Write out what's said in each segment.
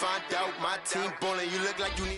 find out my team ballin', you look like you need.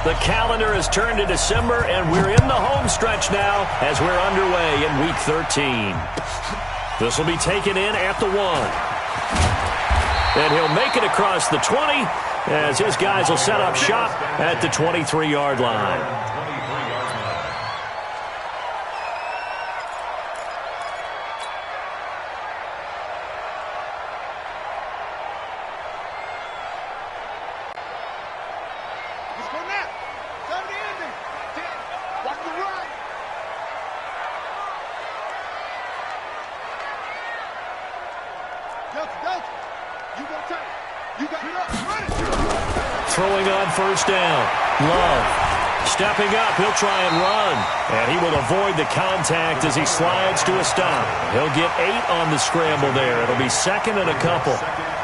The calendar has turned to December, and we're in the home stretch now as we're underway in Week 13. This will be taken in at the 1. And he'll make it across the 20 as his guys will set up shop at the 23-yard line. Throwing on first down. Love. Stepping up, he'll try and run. And he will avoid the contact as he slides to a stop. He'll get 8 on the scramble there. It'll be second and a couple.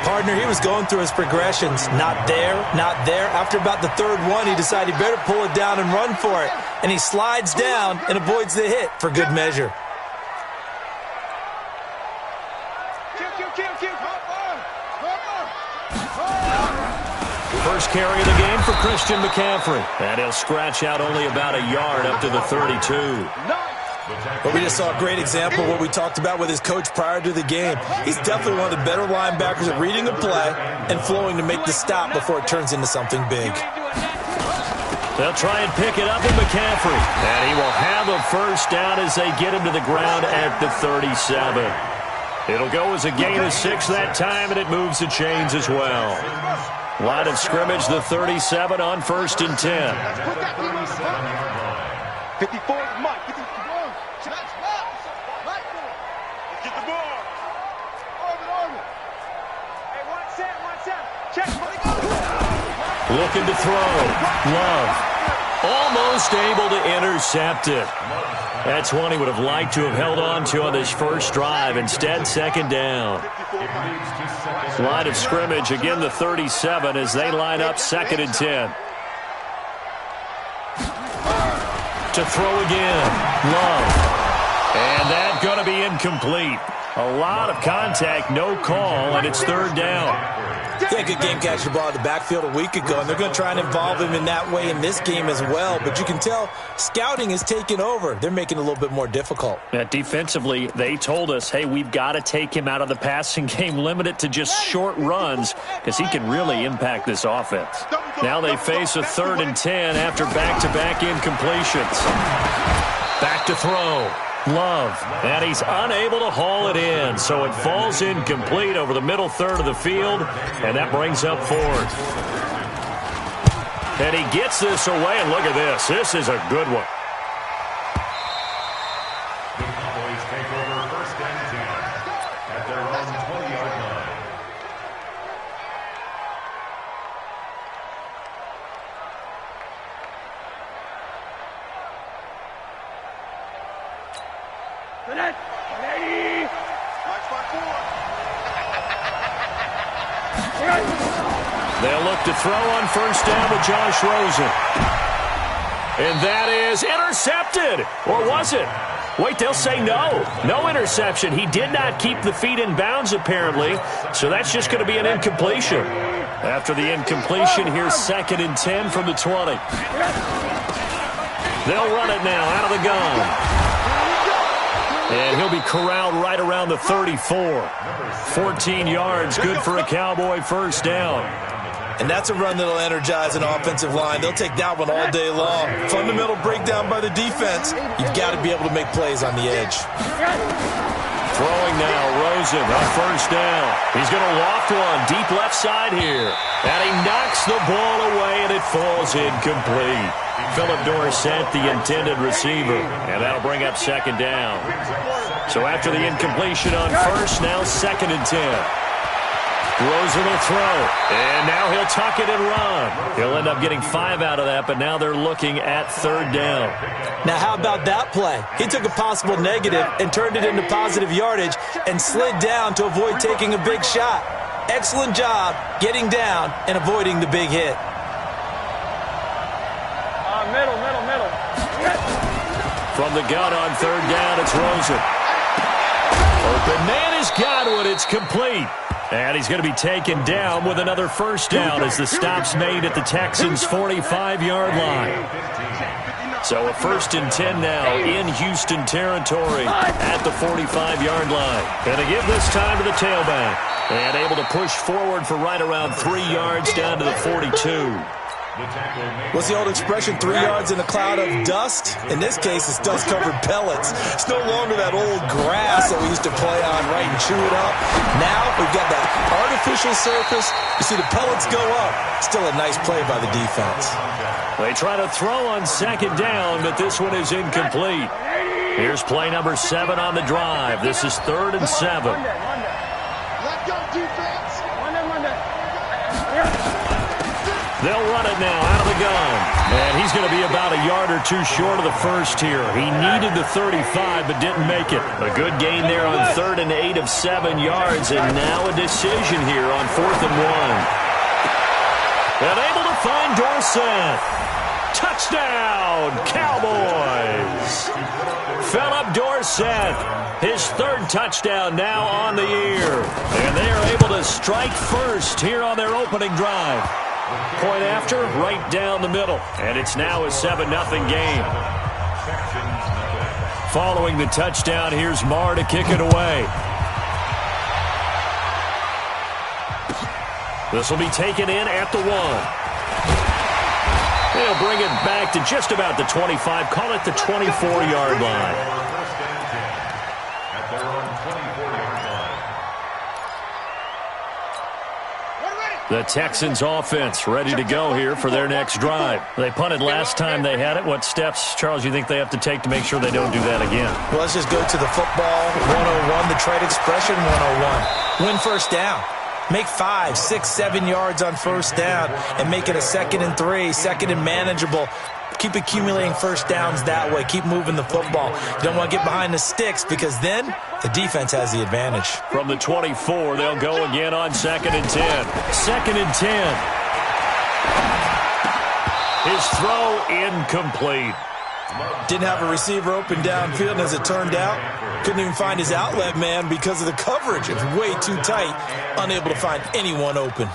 Partner, he was going through his progressions. Not there, not there. After about the third one, he decided he better pull it down and run for it. And he slides down and avoids the hit for good measure. First carry of the game for Christian McCaffrey. And he'll scratch out only about a yard up to the 32. But we just saw a great example of what we talked about with his coach prior to the game. He's definitely one of the better linebackers at reading a play and flowing to make the stop before it turns into something big. They'll try and pick it up with McCaffrey. And he will have a first down as they get him to the ground at the 37. It'll go as a gain of 6 that time, and it moves the chains as well. Line of scrimmage, the 37 on first and 10. 54, Mike. Get the ball. Get the ball. Orbit. Hey, watch out. Check. Looking to throw. Love. Almost able to intercept it. That's one he would have liked to have held on to on this first drive. Instead, second down. Line of scrimmage, again the 37 as they line up second and 10. To throw again. Love. And that's going to be incomplete. A lot of contact, no call, and it's third down. Yeah, good game catching the ball in the backfield a week ago, and they're going to try and involve him in that way in this game as well. But you can tell scouting is taking over. They're making it a little bit more difficult. Defensively, they told us, hey, we've got to take him out of the passing game, limit it to just short runs, because he can really impact this offense. Now they face a 3rd and 10 after back-to-back incompletions. Back to throw. Love, and he's unable to haul it in, so it falls incomplete over the middle third of the field, and that brings up 4th. And he gets this away, and look at this. This is a good one. The Cowboys take over first and 10 at their own 20-yard line. They'll look to throw on first down with Josh Rosen. And that is intercepted. Or was it? Wait, they'll say no. No interception. He did not keep the feet in bounds, apparently. So that's just going to be an incompletion. After the incompletion, here's second and 10 from the 20. They'll run it now out of the gun. And he'll be corralled right around the 34. 14 yards, good for a Cowboy first down. And that's a run that'll energize an offensive line. They'll take that one all day long. Fundamental breakdown by the defense. You've got to be able to make plays on the edge. Throwing now, Rosen on first down. He's going to loft one deep left side here. And he knocks the ball away, and it falls incomplete. Philip Dorsett, the intended receiver. And that'll bring up second down. So after the incompletion on first, now second and 10. Rosen will throw. And now he'll tuck it and run. He'll end up getting 5 out of that, but now they're looking at third down. Now, how about that play? He took a possible negative and turned it into positive yardage and slid down to avoid taking a big shot. Excellent job getting down and avoiding the big hit. Middle. From the gun on third down, it's Rosen. Open man is Godwin. It's complete. And he's going to be taken down with another first down as the stop's made at the Texans' 45-yard line. So a 1st and 10 now in Houston territory at the 45-yard line. And to give this time to the tailback. And able to push forward for right around 3 yards down to the 42. What's the old expression, 3 yards in a cloud of dust? In this case, it's dust-covered pellets. It's no longer that old grass that we used to play on, right, and chew it up. Now we've got that artificial surface. You see the pellets go up. Still a nice play by the defense. They try to throw on second down, but this one is incomplete. Here's play number 7 on the drive. This is 3rd and 7. Let's go, defense. They'll run it now out of the gun. And he's going to be about a yard or 2 short of the first here. He needed the 35 but didn't make it. A good gain there on 3rd and 8 of 7 yards. And now a decision here on 4th and 1. And able to find Dorsett. Touchdown, Cowboys. Philip Dorsett, his 3rd touchdown now on the year. And they are able to strike first here on their opening drive. Point after, right down the middle. And it's now a 7-0 game. Following the touchdown, here's Marr to kick it away. This will be taken in at the 1. They'll bring it back to just about the 25. Call it the 24-yard line. The Texans offense ready to go here for their next drive. They punted last time they had it. What steps, Charles, you think they have to take to make sure they don't do that again? Well, let's just go to the football 101, the trade expression 101. Win first down. Make 5, 6, 7 yards on first down and make it a 2nd and 3, 2nd and manageable. Keep accumulating first downs that way. Keep moving the football. You don't want to get behind the sticks because then the defense has the advantage. From the 24, they'll go again on 2nd and 10. 2nd and 10. His throw incomplete. Didn't have a receiver open downfield, and as it turned out, couldn't even find his outlet man because of the coverage. It was way too tight, unable to find anyone open.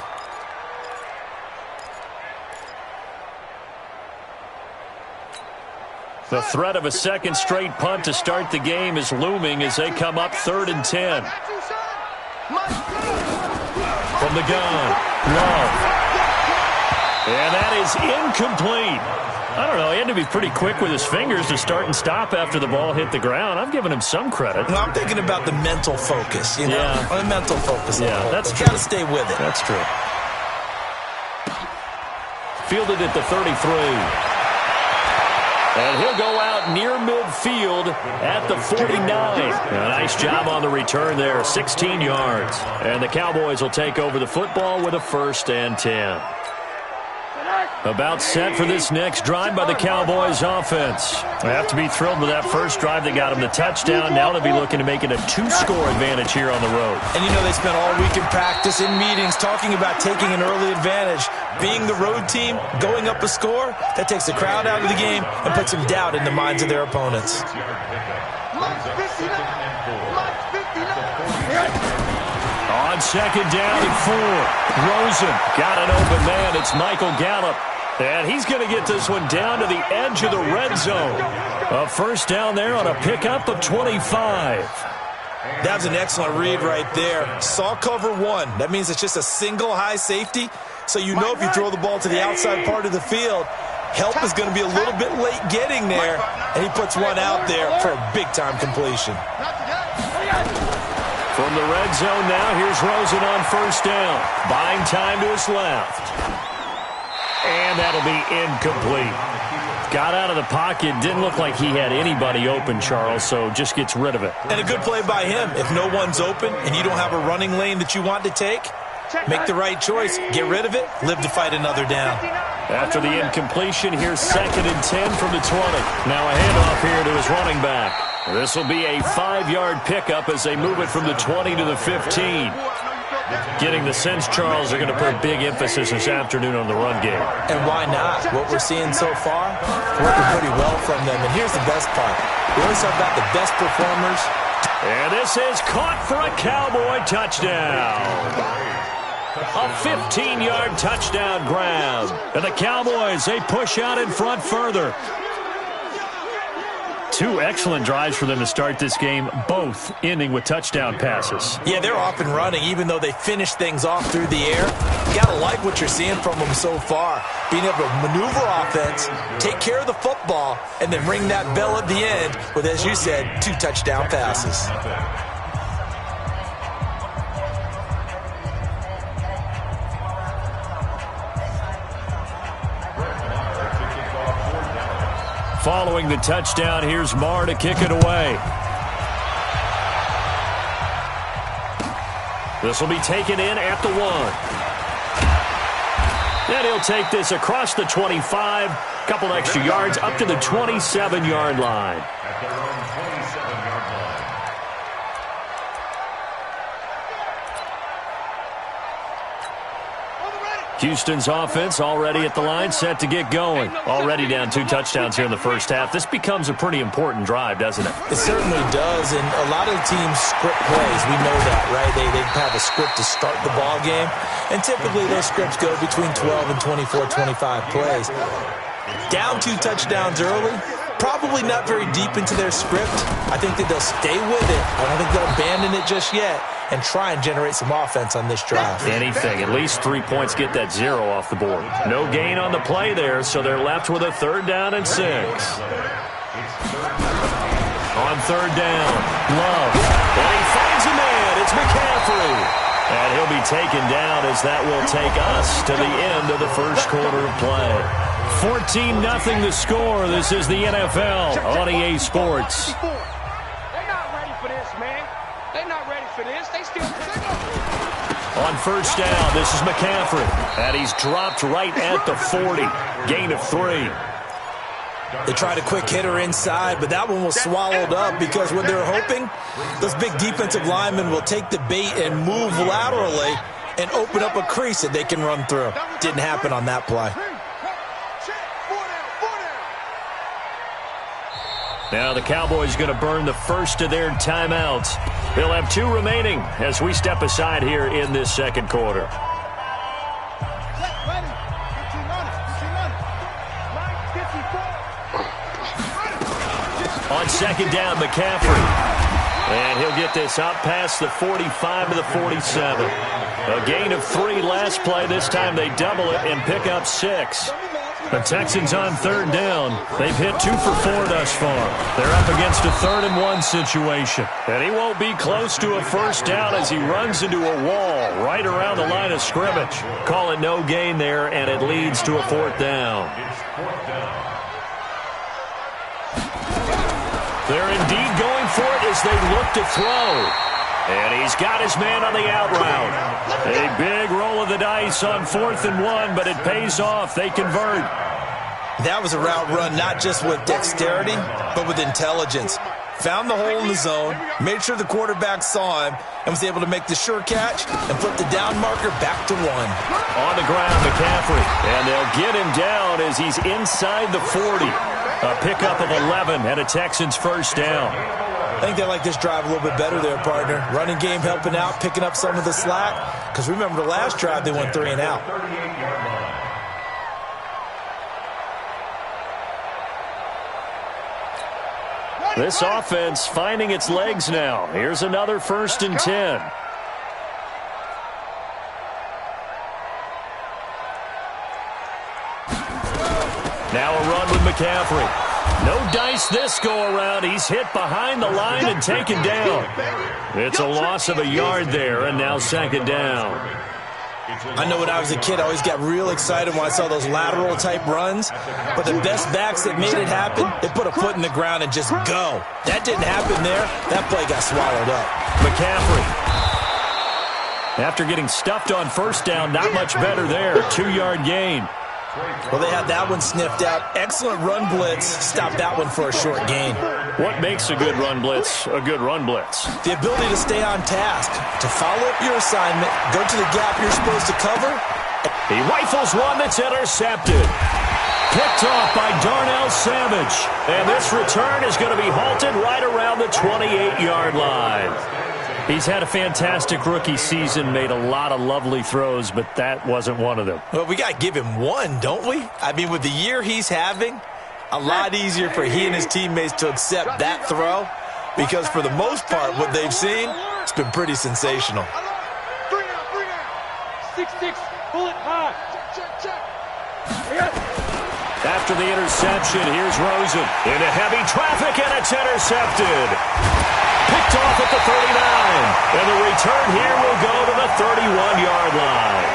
The threat of a 2nd straight punt to start the game is looming as they come up 3rd and 10. From the gun, Love. And that is incomplete. I don't know, he had to be pretty quick with his fingers to start and stop after the ball hit the ground. I'm giving him some credit. Well, I'm thinking about the mental focus, you know? Yeah. The mental focus. Yeah, that's true. Got to stay with it. That's true. Fielded at the 33. And he'll go out near midfield at the 49. A nice job on the return there, 16 yards. And the Cowboys will take over the football with a 1st and 10. About set for this next drive by the Cowboys offense. They have to be thrilled with that first drive that got them the touchdown. Now they'll be looking to make it a 2-score advantage here on the road. And you know they spent all week in practice, in meetings, talking about taking an early advantage. Being the road team, going up a score, that takes the crowd out of the game and puts some doubt in the minds of their opponents. On 2nd down and 4. Rosen got an open man. It's Michael Gallup. And he's going to get this one down to the edge of the red zone. A 1st down there on a pickup of 25. That was an excellent read right there. Saw cover 1. That means it's just a single high safety. So you know if you throw the ball to the outside part of the field, help is going to be a little bit late getting there. And he puts one out there for a big-time completion. From the red zone now, here's Rosen on 1st down. Buying time to his left. And that'll be incomplete. Got out of the pocket. Didn't look like he had anybody open, Charles, so just gets rid of it. And a good play by him. If no one's open and you don't have a running lane that you want to take, Make the right choice. Get rid of it. Live to fight another down. After the incompletion, here's 2nd and 10 from the 20. Now a handoff here to his running back. This will be a 5-yard pickup as they move it from the 20 to the 15. Getting the sense, Charles, are going to put a big emphasis this afternoon on the run game. And why not? What we're seeing so far, working pretty well from them. And here's the best part. We always talk about the best performers. And this is caught for a Cowboy touchdown. A 15-yard touchdown grab. And the Cowboys, they push out in front further. 2 excellent drives for them to start this game, both ending with touchdown passes. Yeah, they're off and running, even though they finish things off through the air. You got to like what you're seeing from them so far. Being able to maneuver offense, take care of the football, and then ring that bell at the end with, as you said, 2 touchdown passes. Following the touchdown, here's Marr to kick it away. This will be taken in at the 1. And he'll take this across the 25, couple extra yards up to the 27-yard line. At their own 27-yard line. Houston's offense already at the line, set to get going. Already down 2 touchdowns here in the first half. This becomes a pretty important drive, doesn't it? It certainly does, and a lot of teams script plays. We know that, right? They have a script to start the ball game, and typically those scripts go between 12 and 24, 25 plays. Down 2 touchdowns early, probably not very deep into their script. I think that they'll stay with it. I don't think they'll abandon it just yet and try and generate some offense on this drive. Anything. At least 3 points get that 0 off the board. No gain on the play there, so they're left with a 3rd down and 6. On 3rd down, Love. And he finds a man. It's McCaffrey. And he'll be taken down as that will take us to the end of the first quarter of play. 14-0 the score. This is the NFL on EA Sports. They're not ready for this, man. They're not ready for this. They still... On 1st down, this is McCaffrey. And he's dropped right at the 40. Gain of 3. They tried a quick hitter inside, but that one was swallowed up because what they're hoping, those big defensive linemen will take the bait and move laterally and open up a crease that they can run through. Didn't happen on that play. Now the Cowboys going to burn the first of their timeouts. They'll have 2 remaining as we step aside here in this second quarter. On 2nd down, McCaffrey. And he'll get this up past the 45 to the 47. A gain of 3 last play. This time they double it and pick up 6. The Texans on 3rd down. They've hit 2 for 4 thus far. They're up against a 3rd and 1 situation. And he won't be close to a 1st down as he runs into a wall right around the line of scrimmage. Call it no gain there, and it leads to a 4th down. They're indeed going for it as they look to throw. And he's got his man on the out route. A big roll of the dice on 4th and 1, but it pays off. They convert. That was a route run not just with dexterity, but with intelligence. Found the hole in the zone, made sure the quarterback saw him, and was able to make the sure catch and flip the down marker back to 1. On the ground, McCaffrey. And they'll get him down as he's inside the 40. A pickup of 11 and a Texans 1st down. I think they like this drive a little bit better there, partner. Running game helping out, picking up some of the slack. Because remember the last drive, they went 3 and out. This offense finding its legs now. Here's another 1st and 10. Now a run with McCaffrey. No dice this go-around. He's hit behind the line and taken down. It's a loss of a yard there, and now 2nd down. I know when I was a kid, I always got real excited when I saw those lateral-type runs. But the best backs that made it happen, they put a foot in the ground and just go. That didn't happen there. That play got swallowed up. McCaffrey. After getting stuffed on first down, not much better there. 2-yard gain. Well, they had that one sniffed out. Excellent run blitz. Stop that one for a short gain. What makes a good run blitz a good run blitz? The ability to stay on task, to follow up your assignment, go to the gap you're supposed to cover. He rifles one that's intercepted. Picked off by Darnell Savage. And this return is going to be halted right around the 28-yard line. He's had a fantastic rookie season, made a lot of lovely throws, but that wasn't one of them. Well, we got to give him one, don't we? I mean, with the year he's having, a lot easier for he and his teammates to accept that throw because for the most part, what they've seen, it's been pretty sensational. 6-6, bullet high. After the interception, here's Rosen. Into heavy traffic, and it's intercepted. Picked off at the 39. And the return here will go to the 31-yard line.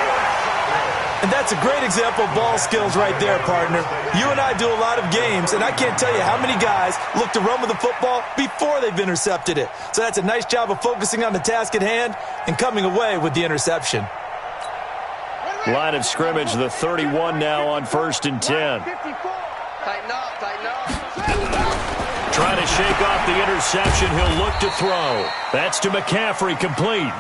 And that's a great example of ball skills right there, partner. You and I do a lot of games, and I can't tell you how many guys look to run with the football before they've intercepted it. So that's a nice job of focusing on the task at hand and coming away with the interception. Line of scrimmage, the 31 now on 1st and 10. Tighten up, tighten up. Trying to shake off the interception. He'll look to throw. That's to McCaffrey, complete.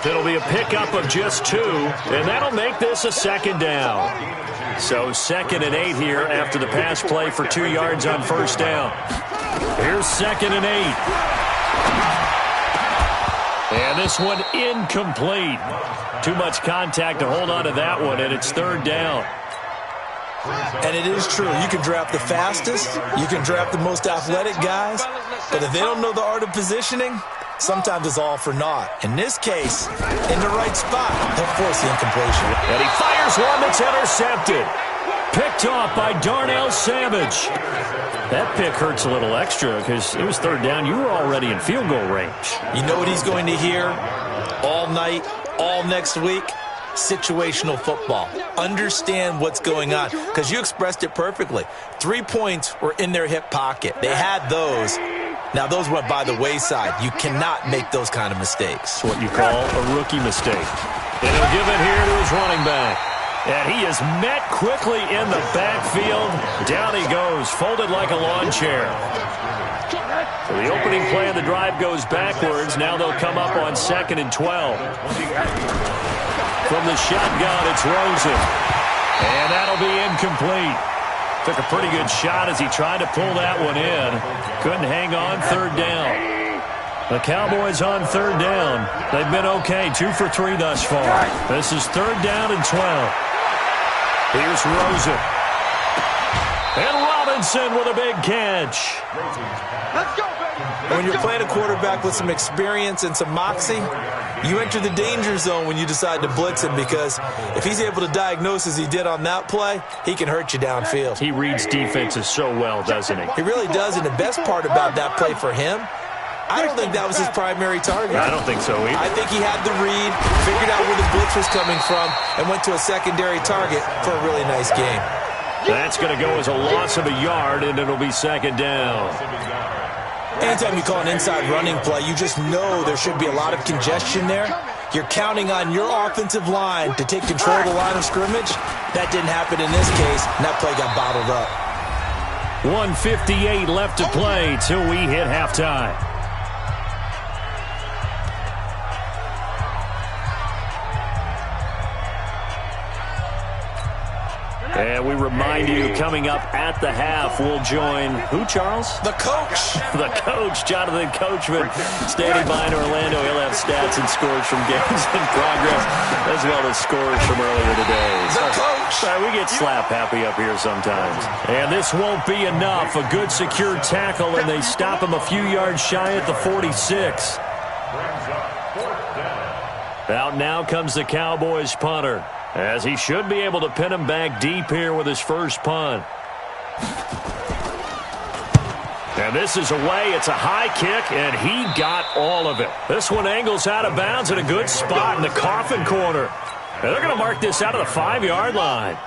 It'll be a pickup of just 2, and that'll make this a 2nd down. So 2nd and 8 here after the pass play for 2 yards on 1st down. Here's 2nd and 8. And this one incomplete. Too much contact to hold on to that one, and it's 3rd down. And it is true. You can draft the fastest. You can draft the most athletic guys. But if they don't know the art of positioning, sometimes it's all for naught. In this case, in the right spot, he'll force the incompletion. And he fires one that's intercepted. Picked off by Darnell Savage. That pick hurts a little extra because it was 3rd down. You were already in field goal range. You know what he's going to hear all night, all next week? Situational football. Understand what's going on because you expressed it perfectly. 3 points were in their hip pocket. They had those. Now, those went by the wayside. You cannot make those kind of mistakes. It's what you call a rookie mistake. And he'll give it here to his running back. And he is met quickly in the backfield. Down he goes, folded like a lawn chair. So the opening play of the drive goes backwards. Now they'll come up on 2nd and 12. From the shotgun, it's Rosen. And that'll be incomplete. Took a pretty good shot as he tried to pull that one in. Couldn't hang on, 3rd down. The Cowboys on 3rd down. They've been okay, 2 for 3 thus far. This is 3rd down and 12. Here's Rosen. And Robinson with a big catch. Let's go, baby. When you're playing a quarterback with some experience and some moxie, you enter the danger zone when you decide to blitz him because if he's able to diagnose as he did on that play, he can hurt you downfield. He reads defenses so well, doesn't he? He really does, and the best part about that play for him, I don't think that was his primary target. I don't think so either. I think he had the read, figured out where the blitz was coming from, and went to a secondary target for a really nice game. That's going to go as a loss of a yard, and it'll be 2nd down. Anytime you call an inside running play, you just know there should be a lot of congestion there. You're counting on your offensive line to take control of the line of scrimmage. That didn't happen in this case, and that play got bottled up. 1:58 left to play till we hit halftime. And we remind you, coming up at the half, we'll join who, Charles? The coach. The coach, Jonathan Coachman, standing by in Orlando. He'll have stats and scores from games in progress, as well as scores from earlier today. The coach. We get slap happy up here sometimes. And this won't be enough. A good secure tackle, and they stop him a few yards shy at the 46. Out now comes the Cowboys punter, as he should be able to pin him back deep here with his first punt. And this is away. It's a high kick, and he got all of it. This one angles out of bounds at a good spot in the coffin corner. And they're going to mark this out of the 5-yard line.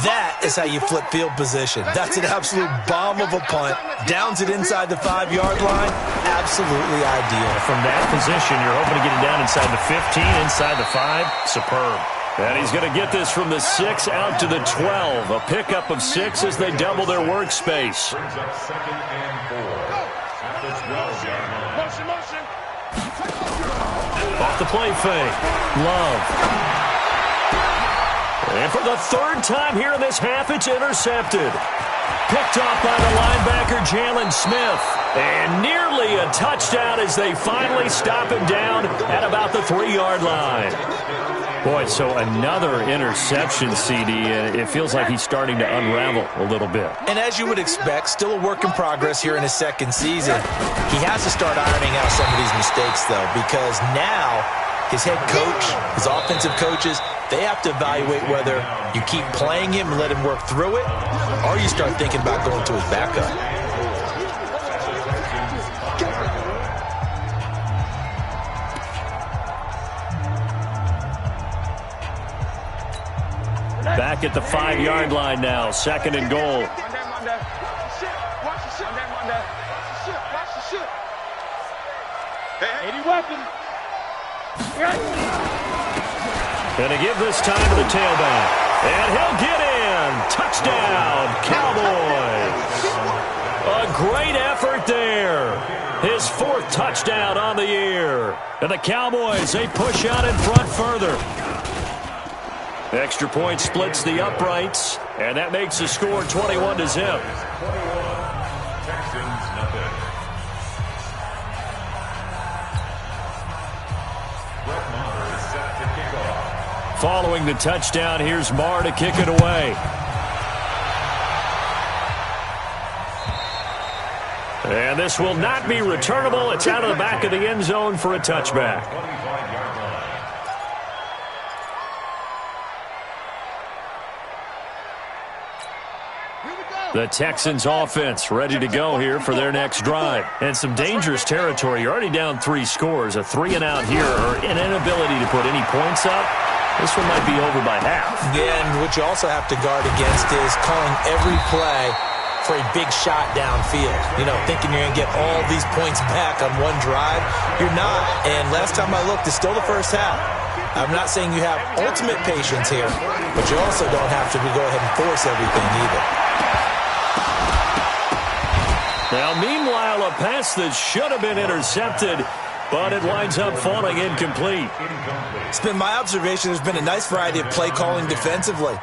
That is how you flip field position. That's an absolute bomb of a punt. Downs it inside the 5-yard line. Absolutely ideal. From that position, you're hoping to get it down inside the 15, inside the 5. Superb. And he's going to get this from the 6 out to the 12. A pickup of 6 as they double their workspace. Brings up 2nd and 4 at the 12-yard line. Motion. Off the play fake. Love. And for the 3rd time here in this half, it's intercepted. Picked off by the linebacker, Jalen Smith. And nearly a touchdown as they finally stop him down at about the 3-yard line. Boy, so another interception, CD. It feels like he's starting to unravel a little bit. And as you would expect, still a work in progress here in his 2nd season. He has to start ironing out some of these mistakes, though, because now his head coach, his offensive coaches, they have to evaluate whether you keep playing him and let him work through it, or you start thinking about going to his backup. Back at the 5-yard line now, 2nd and goal. Going to give this time to the tailback. And he'll get in. Touchdown, Cowboys. A great effort there. His 4th touchdown on the year. And the Cowboys, they push out in front further. Extra point splits the uprights, and that makes the score 21-0. Texans, nothing. Brett Maher is set to kick off. Following the touchdown, here's Maher to kick it away. And this will not be returnable. It's out of the back of the end zone for a touchback. 25-yard line. The Texans offense ready to go here for their next drive. And some dangerous territory. You're already down 3 scores. A 3-and-out here or an inability to put any points up. This one might be over by half. Yeah, and what you also have to guard against is calling every play for a big shot downfield. You know, thinking you're going to get all these points back on one drive. You're not. And last time I looked, it's still the first half. I'm not saying you have ultimate patience here, but you also don't have to go ahead and force everything either. Now, meanwhile, a pass that should have been intercepted, but it winds up falling incomplete. It's been my observation there's been a nice variety of play calling defensively.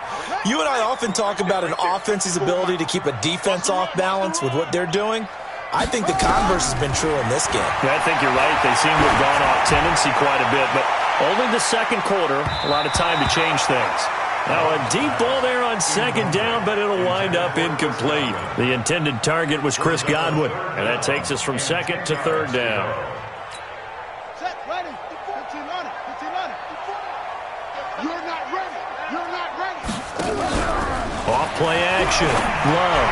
You and I often talk about an offense's ability to keep a defense off balance with what they're doing. I think the converse has been true in this game. Yeah, I think you're right. They seem to have gone off tendency quite a bit, but only the 2nd quarter, a lot of time to change things. Now a deep ball there on 2nd down, but it'll wind up incomplete. The intended target was Chris Godwin, and that takes us from 2nd to 3rd down. Set, ready. 15 on it. 15 on it. You're not ready. You're not ready. Off play action. Love.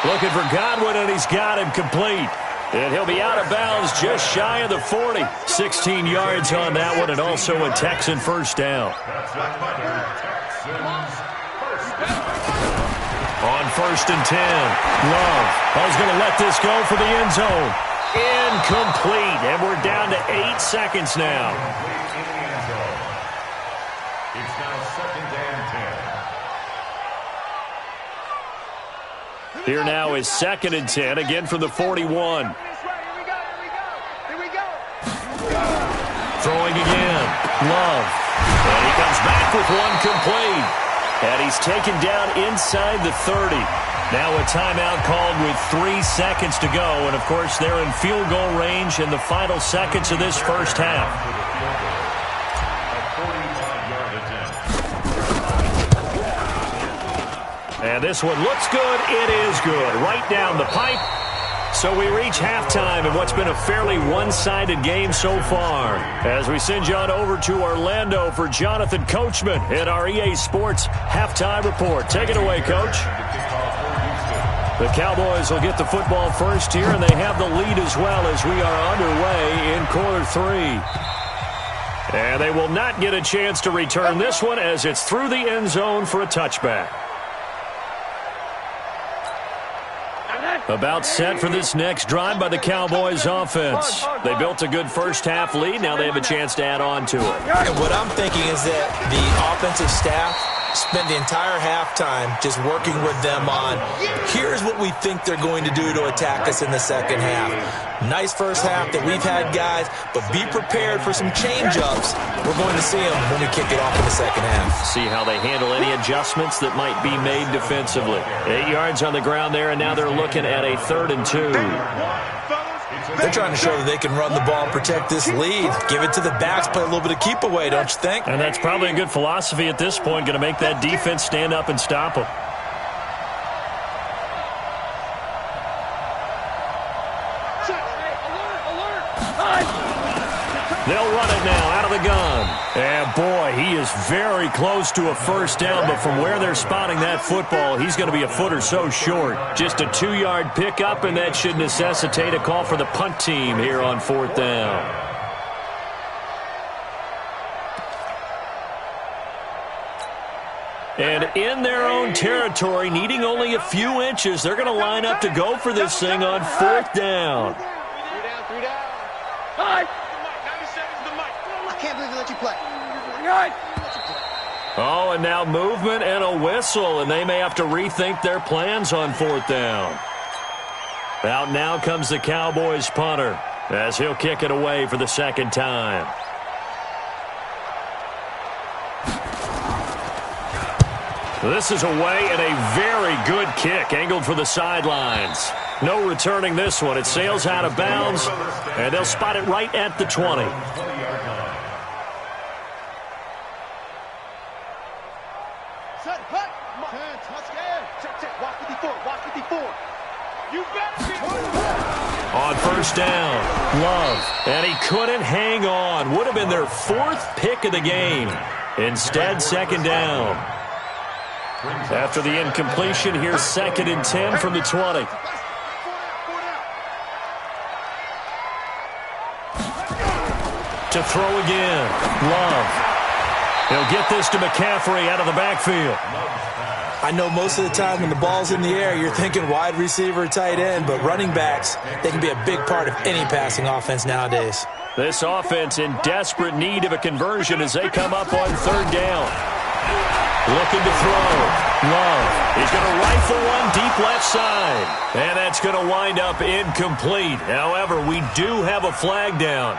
Looking for Godwin, and he's got him complete. And he'll be out of bounds just shy of the 40. 16 yards on that one, and also a Texan 1st down. On 1st and 10, Love. I was going to let this go for the end zone. Incomplete, and we're down to 8 seconds now. It's now 2nd and 10. Here now is 2nd and 10, again from the 41. Throwing again. Love. And he comes back with one complete. And he's taken down inside the 30. Now a timeout called with 3 seconds to go. And, of course, they're in field goal range in the final seconds of this first half. And this one looks good. It is good. Right down the pipe. So we reach halftime in what's been a fairly one-sided game so far. As we send you on over to Orlando for Jonathan Coachman in our EA Sports Halftime Report. Take it away, Coach. The Cowboys will get the football first here, and they have the lead as well as we are underway in quarter 3. And they will not get a chance to return this one as it's through the end zone for a touchback. About set for this next drive by the Cowboys offense. They built a good first-half lead. Now they have a chance to add on to it. And what I'm thinking is that the offensive staff spent the entire halftime just working with them on, here's what we think they're going to do to attack us in the second half. Nice first half that we've had, guys, but be prepared for some change-ups. We're going to see them when we kick it off in the second half. See how they handle any adjustments that might be made defensively. 8 yards on the ground there, and now they're looking at a 3rd and 2. They're trying to show that they can run the ball and protect this lead. Give it to the backs, play a little bit of keep away, don't you think? And that's probably a good philosophy at this point, going to make that defense stand up and stop them. They'll run it now out of the gun. And, boy, he is very close to a first down, but from where they're spotting that football, he's going to be a foot or so short. Just a 2-yard pickup, and that should necessitate a call for the punt team here on 4th down. And in their own territory, needing only a few inches, they're going to line up to go for this thing on 4th down. 3 down. Hi. I can't believe they let you play. Oh, and now movement and a whistle, and they may have to rethink their plans on 4th down. Out now comes the Cowboys punter as he'll kick it away for the second time. This is away and a very good kick angled for the sidelines. No returning this one. It sails out of bounds, and they'll spot it right at the 20. Set, hut. 10, touchdown. Check. Walk 54. Walk 54. You better be. On first down, Love. And he couldn't hang on. Would have been their 4th pick of the game. Instead, second down. After the incompletion, here's 2nd and 10 from the 20. To throw again, Love. He'll get this to McCaffrey out of the backfield. I know most of the time when the ball's in the air, you're thinking wide receiver, tight end, but running backs, they can be a big part of any passing offense nowadays. This offense in desperate need of a conversion as they come up on 3rd down. Looking to throw. Love. He's going to rifle one deep left side. And that's going to wind up incomplete. However, we do have a flag down.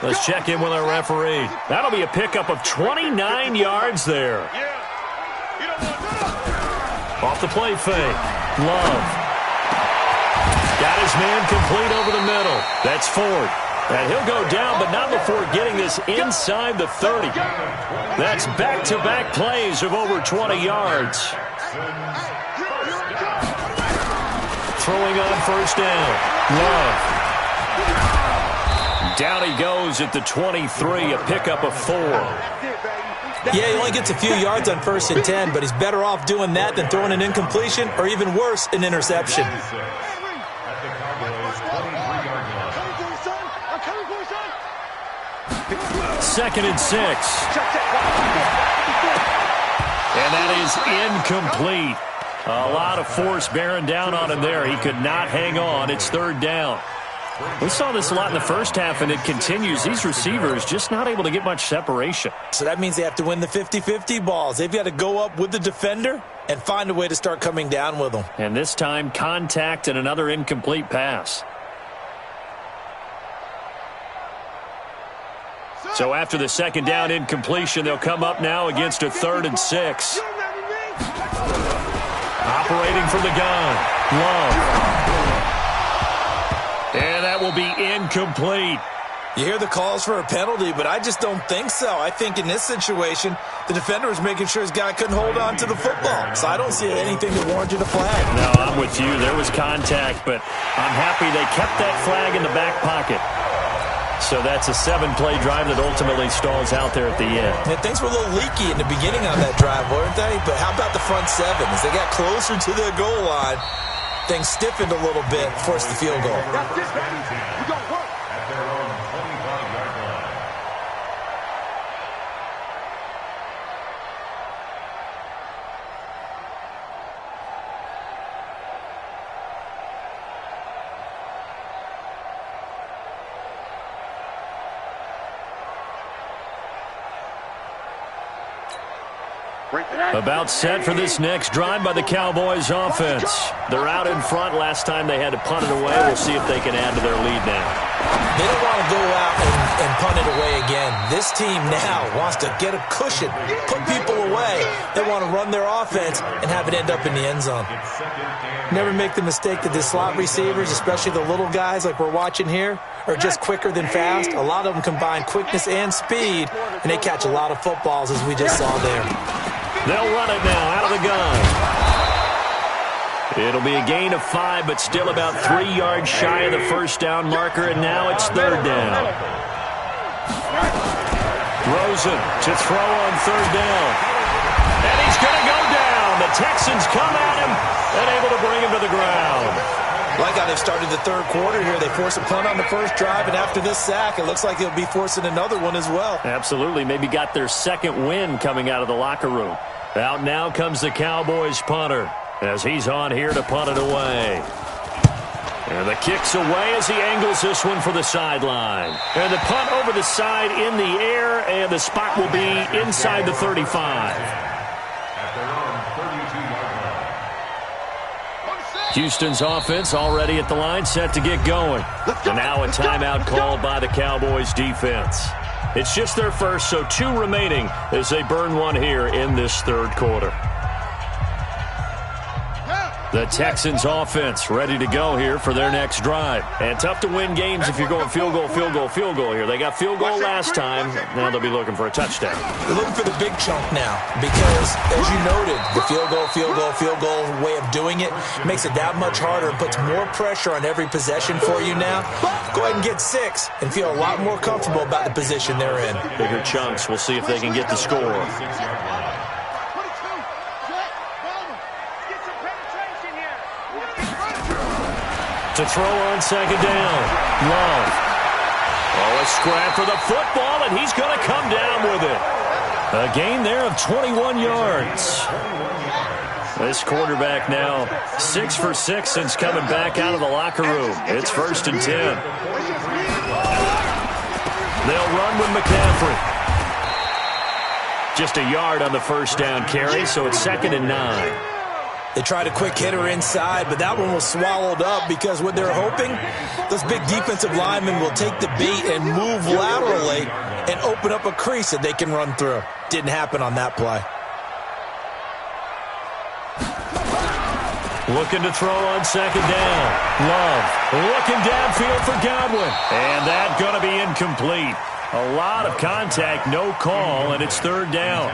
Let's check in with our referee. That'll be a pickup of 29 yards there. Off the play fake. Love. Got his man complete over the middle. That's Ford. And he'll go down, but not before getting this inside the 30. That's back-to-back plays of over 20 yards. Throwing on first down. Love. Down he goes at the 23, a pickup of 4. Yeah, he only gets a few yards on 1st and 10, but he's better off doing that than throwing an incompletion or even worse, an interception. Second and 6. And that is incomplete. A lot of force bearing down on him there. He could not hang on. It's 3rd down. We saw this a lot in the first half, and it continues. These receivers just not able to get much separation. So that means they have to win the 50-50 balls. They've got to go up with the defender and find a way to start coming down with them. And this time, contact and another incomplete pass. So after the second down incompletion, they'll come up now against a 3rd and 6. Operating from the gun. Love. And that will be incomplete. You hear the calls for a penalty, but I just don't think so. I think in this situation, the defender was making sure his guy couldn't hold on to the football. So I don't see anything that warranted a flag. No, I'm with you. There was contact, but I'm happy they kept that flag in the back pocket. So that's a 7-play drive that ultimately stalls out there at the end. And things were a little leaky in the beginning on that drive, weren't they? But how about the front 7? As they got closer to their goal line, things stiffened a little bit, forced the field goal. About set for this next drive by the Cowboys offense. They're out in front. Last time they had to punt it away. We'll see if they can add to their lead now. They don't want to go out and punt it away again. This team now wants to get a cushion, put people away. They want to run their offense and have it end up in the end zone. Never make the mistake that the slot receivers, especially the little guys like we're watching here, are just quicker than fast. A lot of them combine quickness and speed, and they catch a lot of footballs, as we just saw there. They'll run it now out of the gun. It'll be a gain of 5, but still about 3 yards shy of the first down marker, and now it's third down. Rosen to throw on third down. And he's going to go down. The Texans come at him and able to bring him to the ground. Like how they've started the third quarter here. They force a punt on the first drive, and after this sack, it looks like they'll be forcing another one as well. Absolutely. Maybe got their second win coming out of the locker room. Out now comes the Cowboys punter as he's on here to punt it away. And the kick's away as he angles this one for the sideline. And the punt over the side in the air, and the spot will be inside the 35. Houston's offense already at the line, set to get going. And now a timeout called by the Cowboys defense. It's just their first, so 2 remaining as they burn one here in this third quarter. The Texans offense ready to go here for their next drive. And tough to win games if you're going field goal, field goal, field goal here. They got field goal last time. Now they'll be looking for a touchdown. They're looking for the big chunk now because, as you noted, the field goal way of doing it makes it that much harder and puts more pressure on every possession for you now. Go ahead and get 6 and feel a lot more comfortable about the position they're in. Bigger chunks. We'll see if they can get the score. To throw on second down. Love. Oh, a scrap for the football, and he's going to come down with it. A gain there of 21 yards. This quarterback now 6 for 6 since coming back out of the locker room. It's 1st and 10. They'll run with McCaffrey. Just a yard on the first down carry, so it's 2nd and 9. They tried a quick hitter inside, but that one was swallowed up because what they're hoping, those big defensive linemen will take the bait and move laterally and open up a crease that they can run through. Didn't happen on that play. Looking to throw on second down. Love looking downfield for Godwin. And that's going to be incomplete. A lot of contact, no call, and it's third down.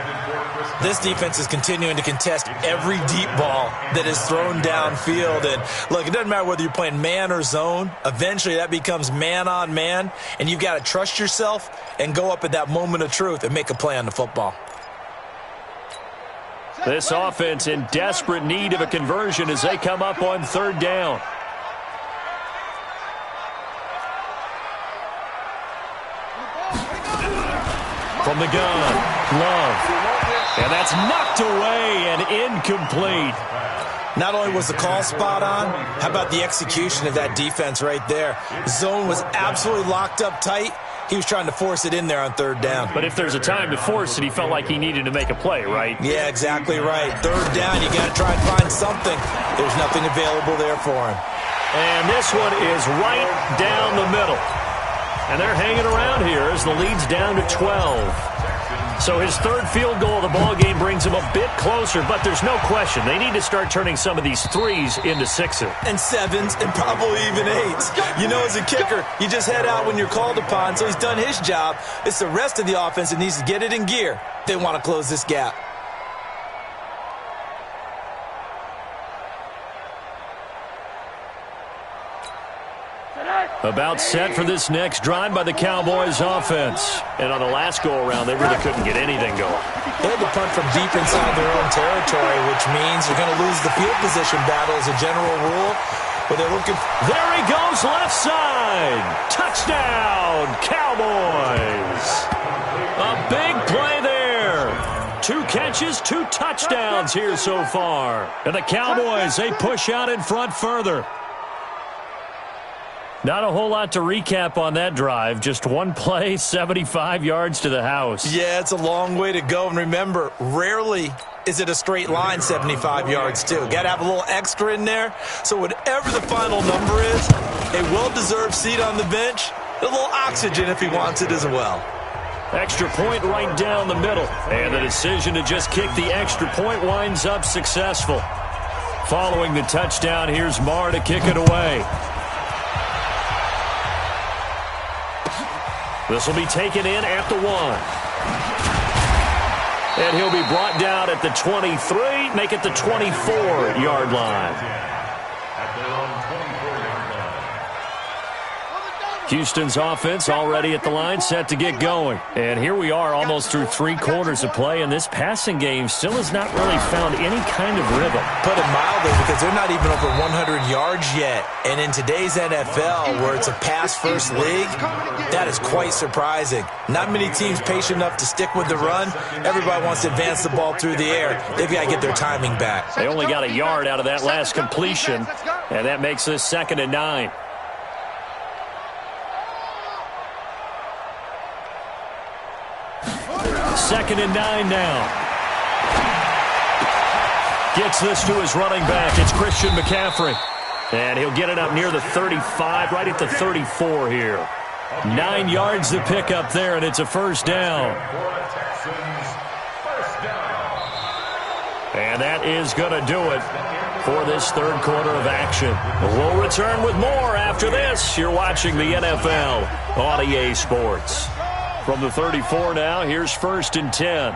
This defense is continuing to contest every deep ball that is thrown downfield. And look, it doesn't matter whether you're playing man or zone. Eventually that becomes man on man, and you've got to trust yourself and go up at that moment of truth and make a play on the football. This offense in desperate need of a conversion as they come up on third down. From the gun, Love. And that's knocked away and incomplete. Not only was the call spot on, how about the execution of that defense right there? Zone was absolutely locked up tight. He was trying to force it in there on third down. But if there's a time to force it, he felt like he needed to make a play, right? Yeah, exactly right. Third down, you got to try and find something. There's nothing available there for him. And this one is right down the middle. And they're hanging around here as the lead's down to 12. So his third field goal of the ball game brings him a bit closer, but there's no question. They need to start turning some of these 3s into 6s. And 7s and probably even 8s. You know, as a kicker, you just head out when you're called upon, so he's done his job. It's the rest of the offense that needs to get it in gear. They want to close this gap. About set for this next drive by the Cowboys offense. And on the last go-around, they really couldn't get anything going. They had to punt from deep inside their own territory, which means they're going to lose the field position battle as a general rule. But they're looking. There he goes, left side. Touchdown, Cowboys. A big play there. 2 catches, 2 touchdowns here so far. And the Cowboys, they push out in front further. Not a whole lot to recap on that drive. Just one play, 75 yards to the house. Yeah, it's a long way to go. And remember, rarely is it a straight line 75 yards too? Got to have a little extra in there. So whatever the final number is, a well-deserved seat on the bench, a little oxygen if he wants it as well. Extra point right down the middle. And the decision to just kick the extra point winds up successful. Following the touchdown, here's Marr to kick it away. This will be taken in at the 1. And he'll be brought down at the 23, make it the 24-yard line. At their own 24-yard line. Houston's offense already at the line, set to get going. And here we are almost through 3 quarters of play, and this passing game still has not really found any kind of rhythm. Put it mildly, because they're not even over 100 yards yet. And in today's NFL, where it's a pass-first league, that is quite surprising. Not many teams patient enough to stick with the run. Everybody wants to advance the ball through the air. They've got to get their timing back. They only got a yard out of that last completion, and that makes this 2nd and 9. Second and 9 now. Gets this to his running back. It's Christian McCaffrey. And he'll get it up near the 35, right at the 34 here. 9 yards to pick up there, and it's a first down. And that is going to do it for this 3rd quarter of action. We'll return with more after this. You're watching the NFL on EA Sports. From the 34 now, here's 1st and 10.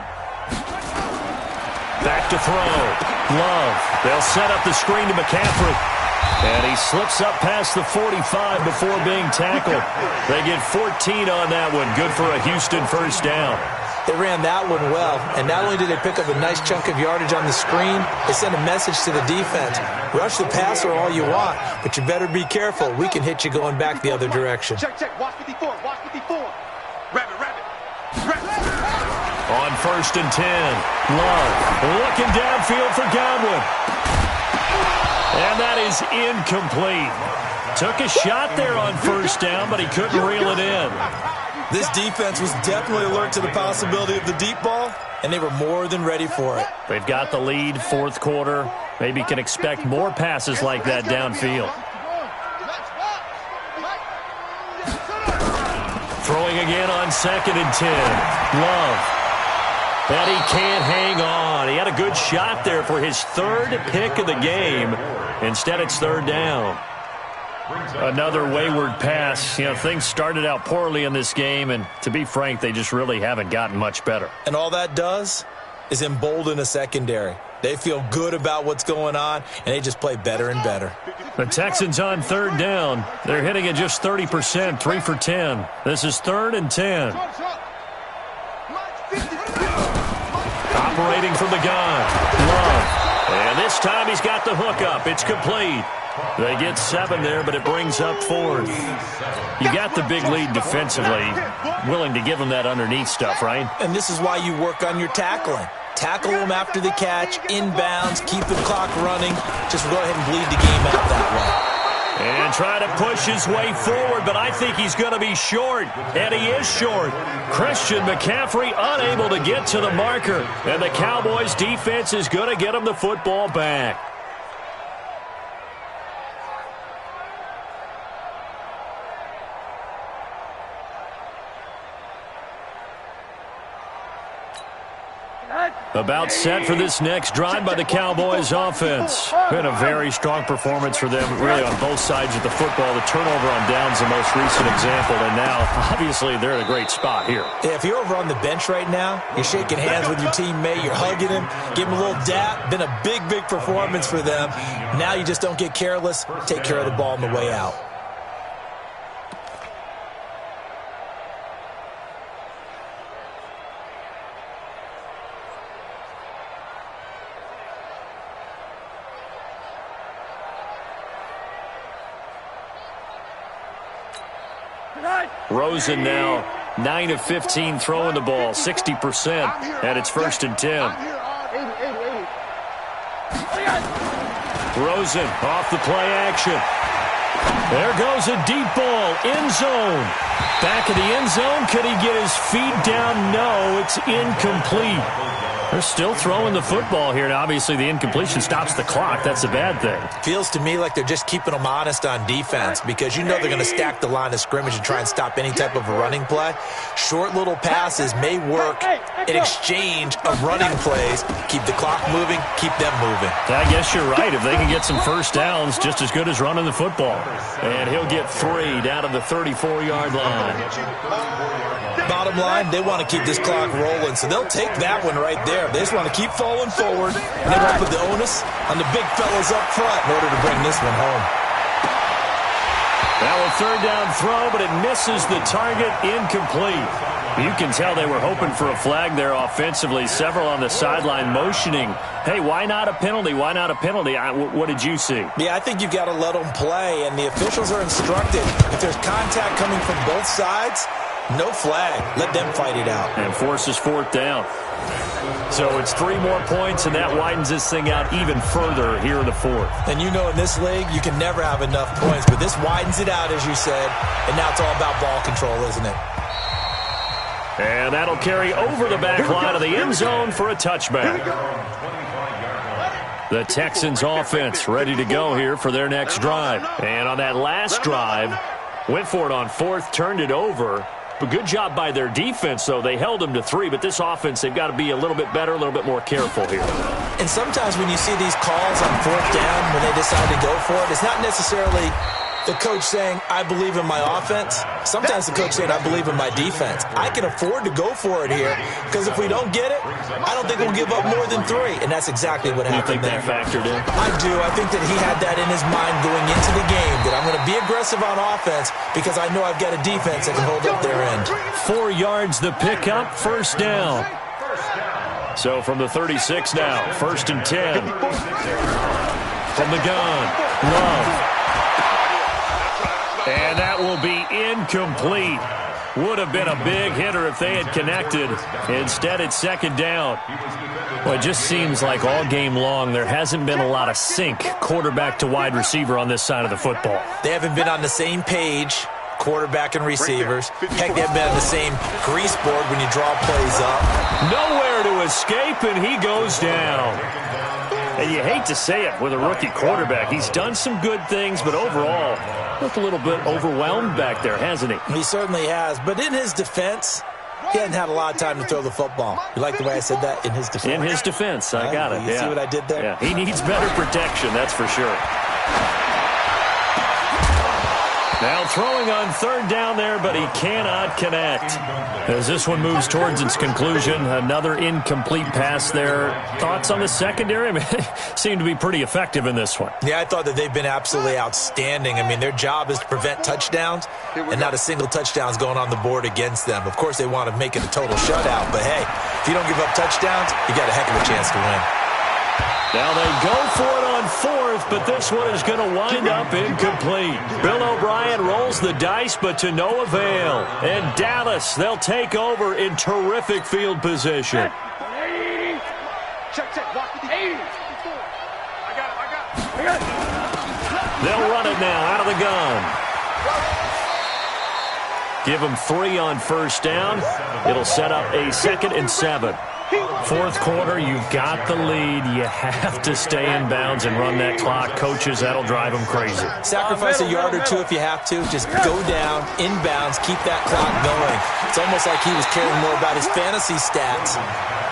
Back to throw. Love. They'll set up the screen to McCaffrey. And he slips up past the 45 before being tackled. They get 14 on that one. Good for a Houston first down. They ran that one well, and not only did they pick up a nice chunk of yardage on the screen, they sent a message to the defense. Rush the passer all you want, but you better be careful. We can hit you going back the other direction. Check. Watch 54. Watch 54. Rabbit. On 1st and 10, Love looking downfield for Godwin. And that is incomplete. Took a shot there on 1st down, but he couldn't reel it in. This defense was definitely alert to the possibility of the deep ball, and they were more than ready for it. They've got the lead, 4th quarter. Maybe can expect more passes like that downfield. Throwing again on 2nd and 10. Love. And he can't hang on. He had a good shot there for his 3rd pick of the game. Instead, it's 3rd down. Another wayward pass. You know, things started out poorly in this game, and to be frank, they just really haven't gotten much better. And all that does is embolden a secondary. They feel good about what's going on, and they just play better and better. The Texans on 3rd down. They're hitting at just 30%, 3 for 10. This is 3rd and 10. Operating from the gun. Love. And this time he's got the hook up. It's complete. They get 7 there, but it brings up 4th. You got the big lead defensively. Willing to give them that underneath stuff, right? And this is why you work on your tackling. Tackle them after the catch, inbounds, keep the clock running. Just go ahead and bleed the game out that way. And try to push his way forward, but I think he's going to be short. And he is short. Christian McCaffrey unable to get to the marker. And the Cowboys defense is going to get him the football back. About set for this next drive by the Cowboys offense. Been a very strong performance for them, really, on both sides of the football. The turnover on downs, the most recent example, and now, obviously, they're in a great spot here. Yeah, if you're over on the bench right now, you're shaking hands with your teammate, you're hugging him, give him a little dap. Been a big, big performance for them. Now you just don't get careless. Take care of the ball on the way out. Rosen now 9 of 15 throwing the ball, 60%, and it's 1st and 10. Rosen off the play action. There goes a deep ball, end zone. Back of the end zone, could he get his feet down? No, it's incomplete. They're still throwing the football here, and obviously the incompletion stops the clock. That's a bad thing. Feels to me like they're just keeping them honest on defense because you know they're going to stack the line of scrimmage and try and stop any type of a running play. Short little passes may work in exchange of running plays. Keep the clock moving, keep them moving. I guess you're right. If they can get some first downs, just as good as running the football. And he'll get 3 down to the 34-yard line. Bottom line, they want to keep this clock rolling, so they'll take that one right there. They just want to keep falling forward, and they want to put the onus on the big fellas up front in order to bring this one home. Now a 3rd down throw, but it misses the target, incomplete. You can tell they were hoping for a flag there offensively. Several on the sideline motioning, hey, why not a penalty? Why not a penalty? What did you see? Yeah, I think you've got to let them play, and the officials are instructed. If there's contact coming from both sides, no flag. Let them fight it out. And forces 4th down. So it's 3 more points, and that widens this thing out even further here in the 4th. And you know in this league, you can never have enough points, but this widens it out, as you said, and now it's all about ball control, isn't it? And that'll carry over the back line of the end zone for a touchback. The Texans offense ready to go here for their next drive. And on that last drive, went for it on 4th, turned it over. But good job by their defense, though. They held them to 3, but this offense, they've got to be a little bit better, a little bit more careful here. And sometimes when you see these calls on 4th down, when they decide to go for it, it's not necessarily the coach saying, I believe in my offense. Sometimes the coach saying, I believe in my defense. I can afford to go for it here because if we don't get it, I don't think we'll give up more than 3. And that's exactly what happened there. You think that factored in? I do. I think that he had that in his mind going into the game, that I'm going to be aggressive on offense because I know I've got a defense that can hold up their end. 4 yards the pickup, 1st down. So from the 36 now, 1st and 10. From the gun, Love. And that will be incomplete. Would have been a big hitter if they had connected. Instead, it's 2nd down. Well, it just seems like all game long there hasn't been a lot of sync quarterback to wide receiver on this side of the football. They haven't been on the same page, quarterback and receivers. Heck, they haven't been on the same grease board when you draw plays up. Nowhere to escape, and he goes down. And you hate to say it with a rookie quarterback. He's done some good things, but overall, looked a little bit overwhelmed back there, hasn't he? He certainly has. But in his defense, he hadn't had a lot of time to throw the football. You like the way I said that? In his defense? In his defense. I got it. You see what I did there? Yeah. He needs better protection, that's for sure. Now throwing on 3rd down there, but he cannot connect. As this one moves towards its conclusion, another incomplete pass there. Thoughts on the secondary? I mean, they seem to be pretty effective in this one. Yeah, I thought that they've been absolutely outstanding. I mean, their job is to prevent touchdowns, and not a single touchdown is going on the board against them. Of course, they want to make it a total shutout, but hey, if you don't give up touchdowns, you got a heck of a chance to win. Now they go for it on 4th, but this one is going to wind up incomplete. Bill O'Brien rolls the dice, but to no avail. And Dallas, they'll take over in terrific field position. They'll run it now out of the gun. Give them 3 on 1st down. It'll set up a 2nd and 7. 4th quarter, you've got the lead. You have to stay in bounds and run that clock. Coaches, that'll drive them crazy. Sacrifice a yard or 2 if you have to. Just go down, inbounds, keep that clock going. It's almost like he was caring more about his fantasy stats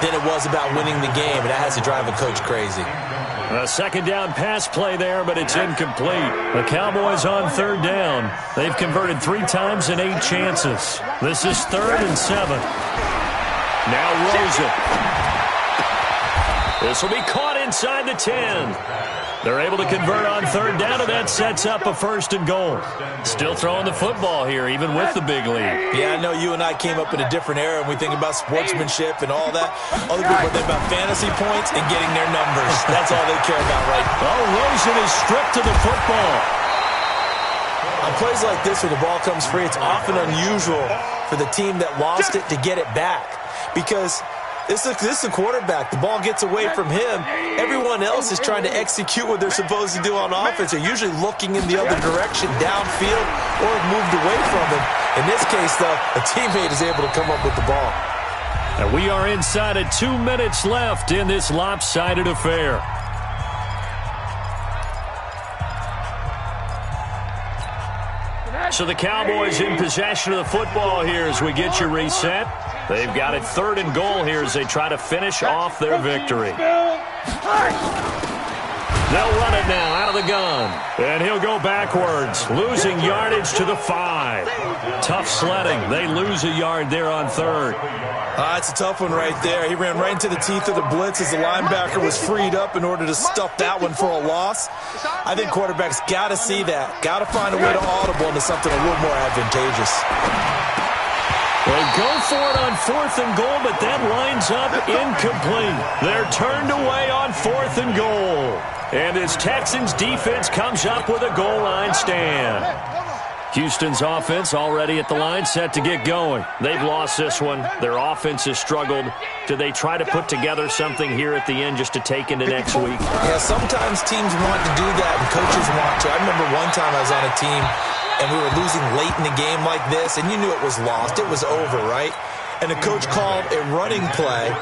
than it was about winning the game, and that has to drive a coach crazy. A 2nd down pass play there, but it's incomplete. The Cowboys on 3rd down. They've converted 3 times in 8 chances. This is 3rd and 7. Now Rosen. This will be caught inside the 10. They're able to convert on 3rd down, and that sets up a 1st and goal. Still throwing the football here, even with the big lead. Yeah, I know you and I came up in a different era, and we think about sportsmanship and all that. Other people think about fantasy points and getting their numbers. That's all they care about right now. Oh, Rosen is stripped to the football. On plays like this where the ball comes free, it's often unusual for the team that lost it to get it back. Because this is a quarterback. The ball gets away from him. Everyone else is trying to execute what they're supposed to do on offense. They're usually looking in the other direction, downfield, or have moved away from him. In this case, though, a teammate is able to come up with the ball. And we are inside of 2 minutes left in this lopsided affair. So the Cowboys in possession of the football here as we get you reset. They've got it 3rd and goal here as they try to finish off their victory. They'll run it now out of the gun. And he'll go backwards, losing yardage to the 5. Tough sledding. They lose a yard there on 3rd. It's a tough one right there. He ran right into the teeth of the blitz as the linebacker was freed up in order to stuff that one for a loss. I think quarterbacks got to see that. Got to find a way to audible into something a little more advantageous. They go for it on 4th and goal, but that lines up incomplete. They're turned away on 4th and goal. And this Texans defense comes up with a goal line stand. Houston's offense already at the line, set to get going. They've lost this one. Their offense has struggled. Do they try to put together something here at the end just to take into next week? Yeah, sometimes teams want to do that and coaches want to. I remember one time I was on a team and we were losing late in the game like this, and you knew it was lost. It was over, right? And the coach called a running play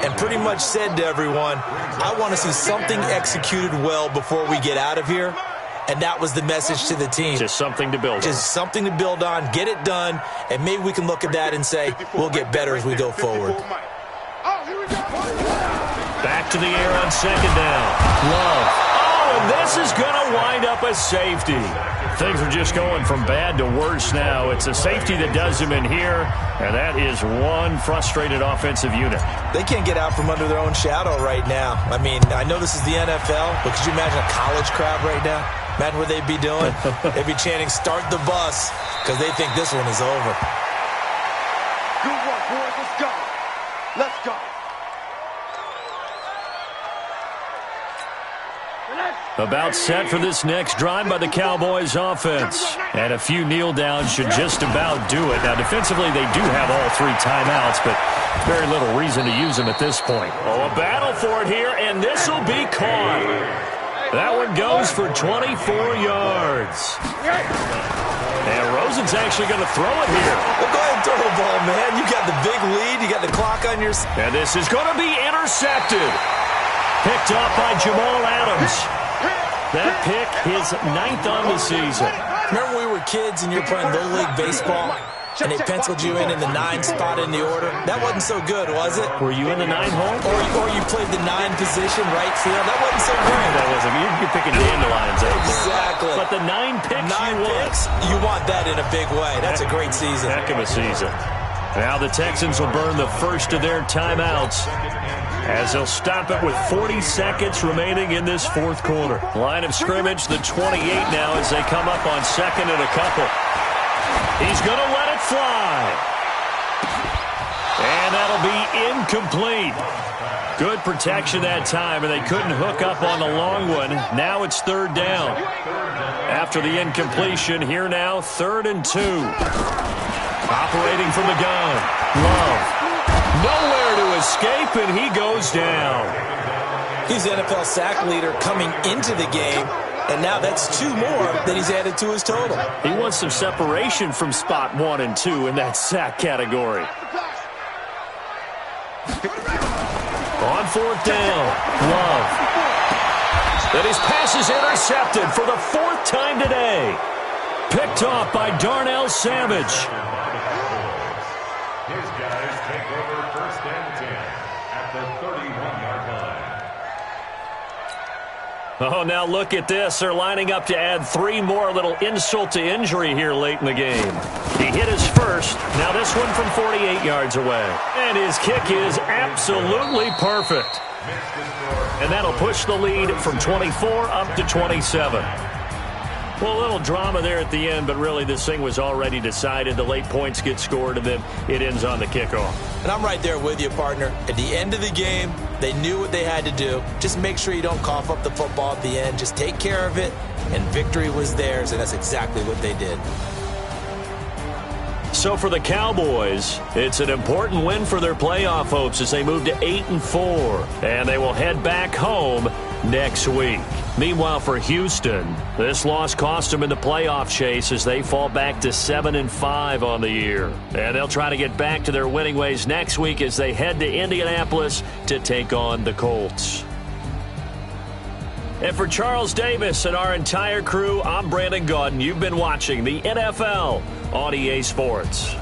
and pretty much said to everyone, I want to see something executed well before we get out of here. And that was the message to the team. Just something to build on. Just something to build on, get it done, and maybe we can look at that and say, we'll get better as we go forward. Back to the air on 2nd down. Love. Oh, and this is going to wind up a safety. Things are just going from bad to worse now. It's a safety that does them in here, and that is one frustrated offensive unit. They can't get out from under their own shadow right now. I mean, I know this is the NFL, but could you imagine a college crowd right now? Imagine what they'd be doing. They'd be chanting, start the bus, because they think this one is over. Good work, boys. Let's go. Let's go. About set for this next drive by the Cowboys offense. And a few kneel downs should just about do it. Now, defensively, they do have all 3 timeouts, but very little reason to use them at this point. Oh, a battle for it here, and this will be caught. That one goes for 24 yards. And Rosen's actually going to throw it here. Well, go ahead and throw the ball, man. You got the big lead. You got the clock on your side. And this is going to be intercepted. Picked up by Jamal Adams. That pick, his 9th on the season. Remember when we were kids and you were playing Little League Baseball? And they penciled you in the 9 spot in the order? That wasn't so good, was it? Were you in the 9 hole? Or you played the 9 position, right field? That wasn't so great. That wasn't. You're picking dandelions out there. Exactly. But the 9 picks 9 picks, you want that in a big way. That's a great season. Heck of a season. Now the Texans will burn the first of their timeouts as they'll stop it with 40 seconds remaining in this 4th quarter. Line of scrimmage, the 28 now as they come up on 2nd and a couple. He's going to let it fly. And that'll be incomplete. Good protection that time, and they couldn't hook up on the long one. Now it's 3rd down. After the incompletion, here now, 3rd and 2. Operating from the gun. Love. Nowhere to escape, and he goes down. He's the NFL sack leader coming into the game, and now that's 2 more that he's added to his total. He wants some separation from spot 1 and 2 in that sack category. On 4th down, Love. Then his pass is intercepted for the 4th time today. Picked off by Darnell Savage. His guys take over 1st and 10 at the 31-yard line. Oh, now look at this. They're lining up to add 3 more. Little insult to injury here late in the game. He hit his first. Now this one from 48 yards away. And his kick is absolutely perfect. And that'll push the lead from 24 up to 27. Well, a little drama there at the end, but really this thing was already decided. The late points get scored, and then it ends on the kickoff. And I'm right there with you, partner. At the end of the game, they knew what they had to do. Just make sure you don't cough up the football at the end. Just take care of it, and victory was theirs, and that's exactly what they did. So for the Cowboys, it's an important win for their playoff hopes as they move to 8-4. And they will head back home next week. Meanwhile, for Houston, this loss cost them in the playoff chase as they fall back to 7-5 on the year. And they'll try to get back to their winning ways next week as they head to Indianapolis to take on the Colts. And for Charles Davis and our entire crew, I'm Brandon Gaudin. You've been watching the NFL on EA Sports.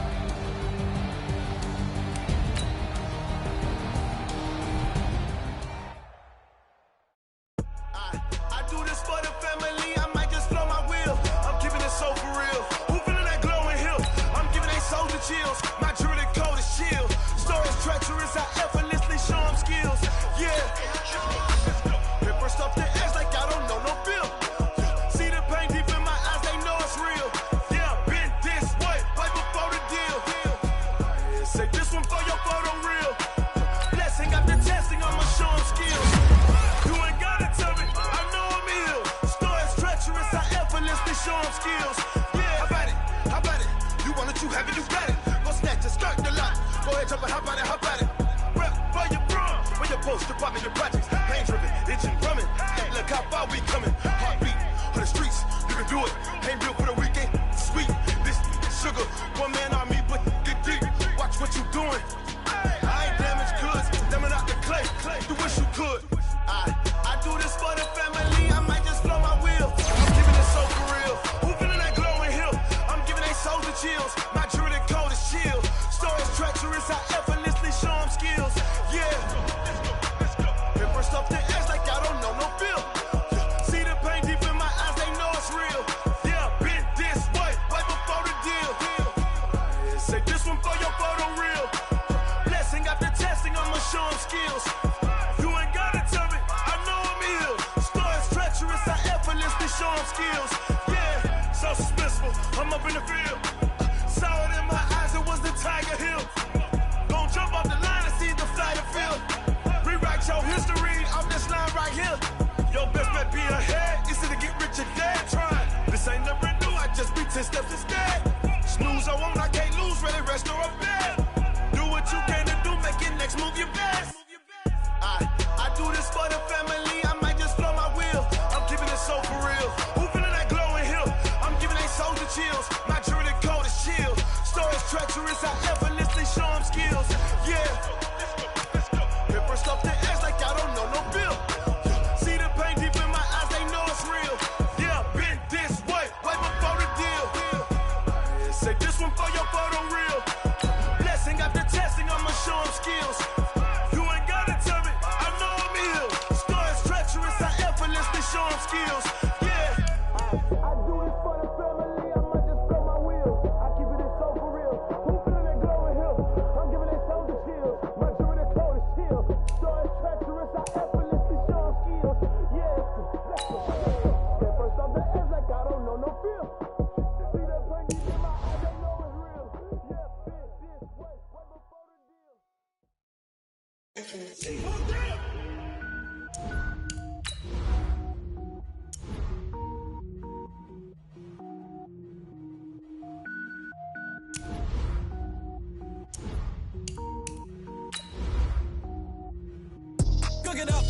Cook it up,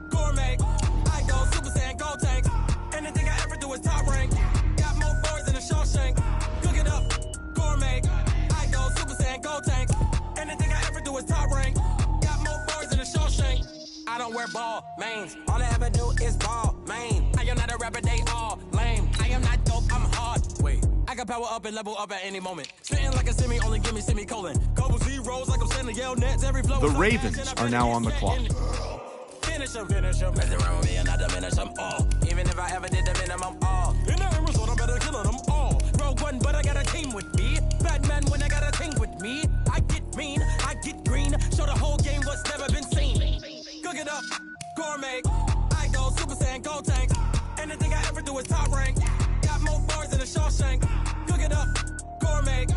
gourmet. I go Super Saiyan, gold tank. Anything I ever do is top rank. Got more boys than a Shawshank. Cook it up, gourmet. I go Super Saiyan, gold tank. Anything I ever do is top rank. Got more boys than a Shawshank. I don't wear ball mains. All I ever do is ball main. I am not a rapper, they all lame. I am not dope, I'm hard. Wait, I can power up and level up at any moment. Spitting like a semi, only give me semicolon. Couple zeros like I'm sending yell nets. Every flow. The Ravens are now on the clock. Finish them. Mess around with me and I diminish them all. Even if I ever did the minimum all. In the end result, I better kill them all. Rogue One, but I got a team with me. Batman when I got a team with me. I get mean, I get green. Show the whole game what's never been seen. Cook it up, gourmet. I go Super Saiyan, gold tank. Anything I ever do is top rank. Got more bars than a Shawshank. Cook it up, gourmet.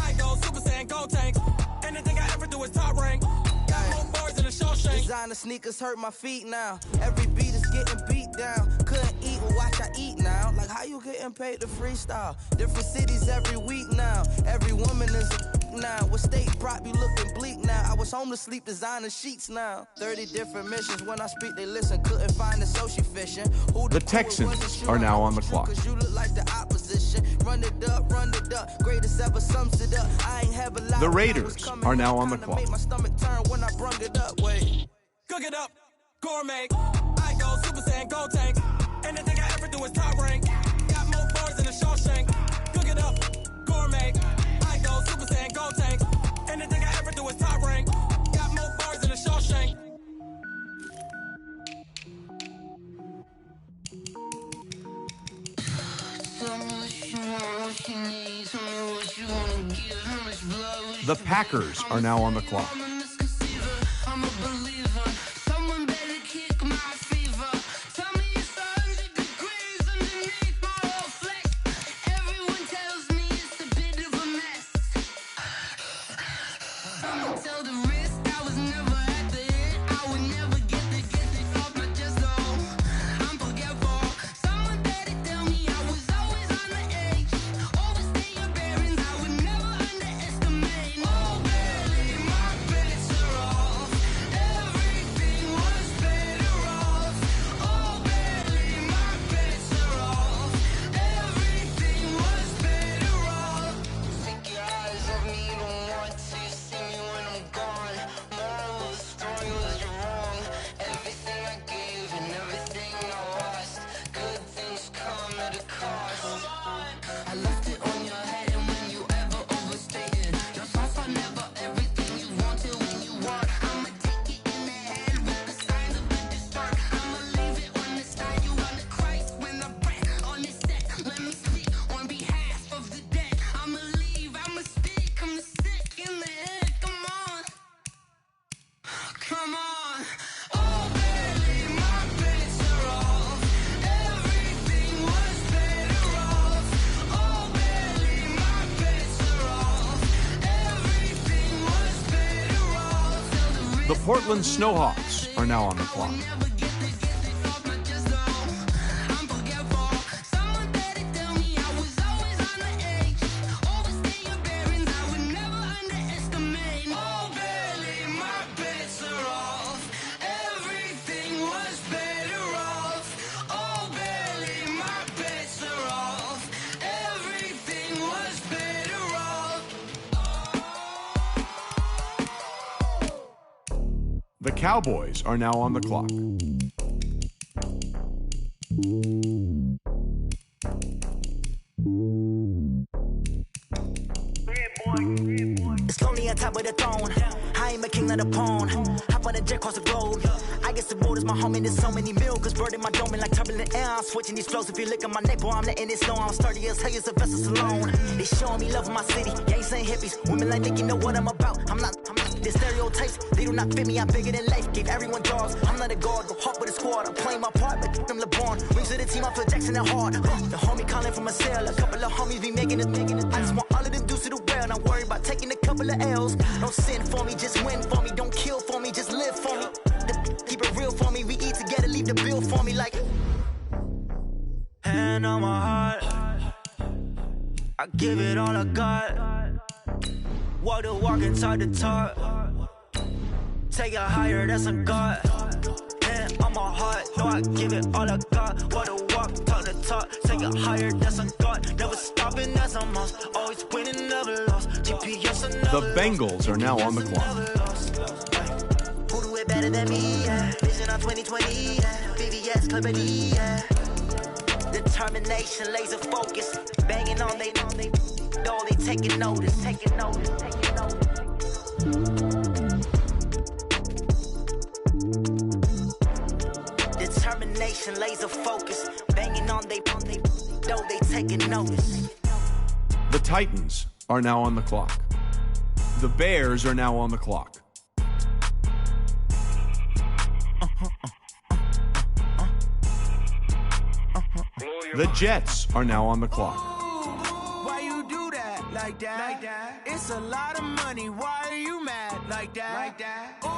I go Super Saiyan, gold tank. Anything I ever do is top rank. Got more bars than a Shawshank. Designer sneakers hurt my feet now. Every beat is getting beat down. Couldn't eat, well watch I eat now. Like how you getting paid to freestyle? Different cities every week now. Every woman is a now. With state prop, you looking bleak now. I was home to sleep, designer sheets now. 30 different missions. When I speak, they listen. Couldn't find the social fishing. The Texans are now on the clock. You look like the opposition. Run it up, greatest ever sums it up. I ain't have a lot. The Raiders are now on the clock. Made my stomach turn when I brung it up. Wait. Cook it up, gourmet. I go Super Saiyan, go tank. Anything I ever do is top rank. Got more bars than a Shawshank. Cook it up, gourmet. I go Super Saiyan, go tank. Anything I ever do is top rank. Got more bars than a Shawshank. The Packers are now on the clock. The Portland Snowhawks are now on the clock. The Cowboys are now on the clock. It's lonely on top of the throne. I ain't a king, not a pawn. Hop on a jet across the globe. I guess the road is my home and there's so many milkers burning my dome like turbulent air. I'm switching these flows. If you look at my neck, boy, I'm letting it slow. I'm sturdy as hell, as a vessel alone. They showing me love in my city. Gangsta and hippies. Women like Nick, you know what I'm about. I'm not the stereotypes. They do not fit me. I'm bigger than life. Gave everyone jobs. I'm not a guard. Go hard with a squad. I'm playing my part, but them LeBron. Rings to the team. I feel Jackson and hard. The homie calling from a cell. A couple of homies be making it. I just want all of them dudes to the well. Not worried about taking a couple of L's. Don't sin for me, just win for me. Don't kill for me, just live for me. Keep it real for me. We eat together, leave the bill for me like. Hand on my heart, I give it all I got. Walk the walk and talk the talk. Take it higher, that's a God. Hand on my heart, no, I give it all I got. Walk the walk, talk the talk. Take it higher, that's a God. Never stopping, that's a must. Always winning, never lost. GPS, The Bengals are now on the clock. Who do it better than me? Yeah. Vision on 2020. Yeah. VVS, Clippity. Yeah. Determination, laser focus. Banging on they door, they taking notice. Determination, laser focus. Banging on they door, they taking notice. The Titans are now on the clock. The Bears are now on the clock. The Jets are now on the clock. Why you do that like that? It's a lot of money. Why are you mad like that? Ooh,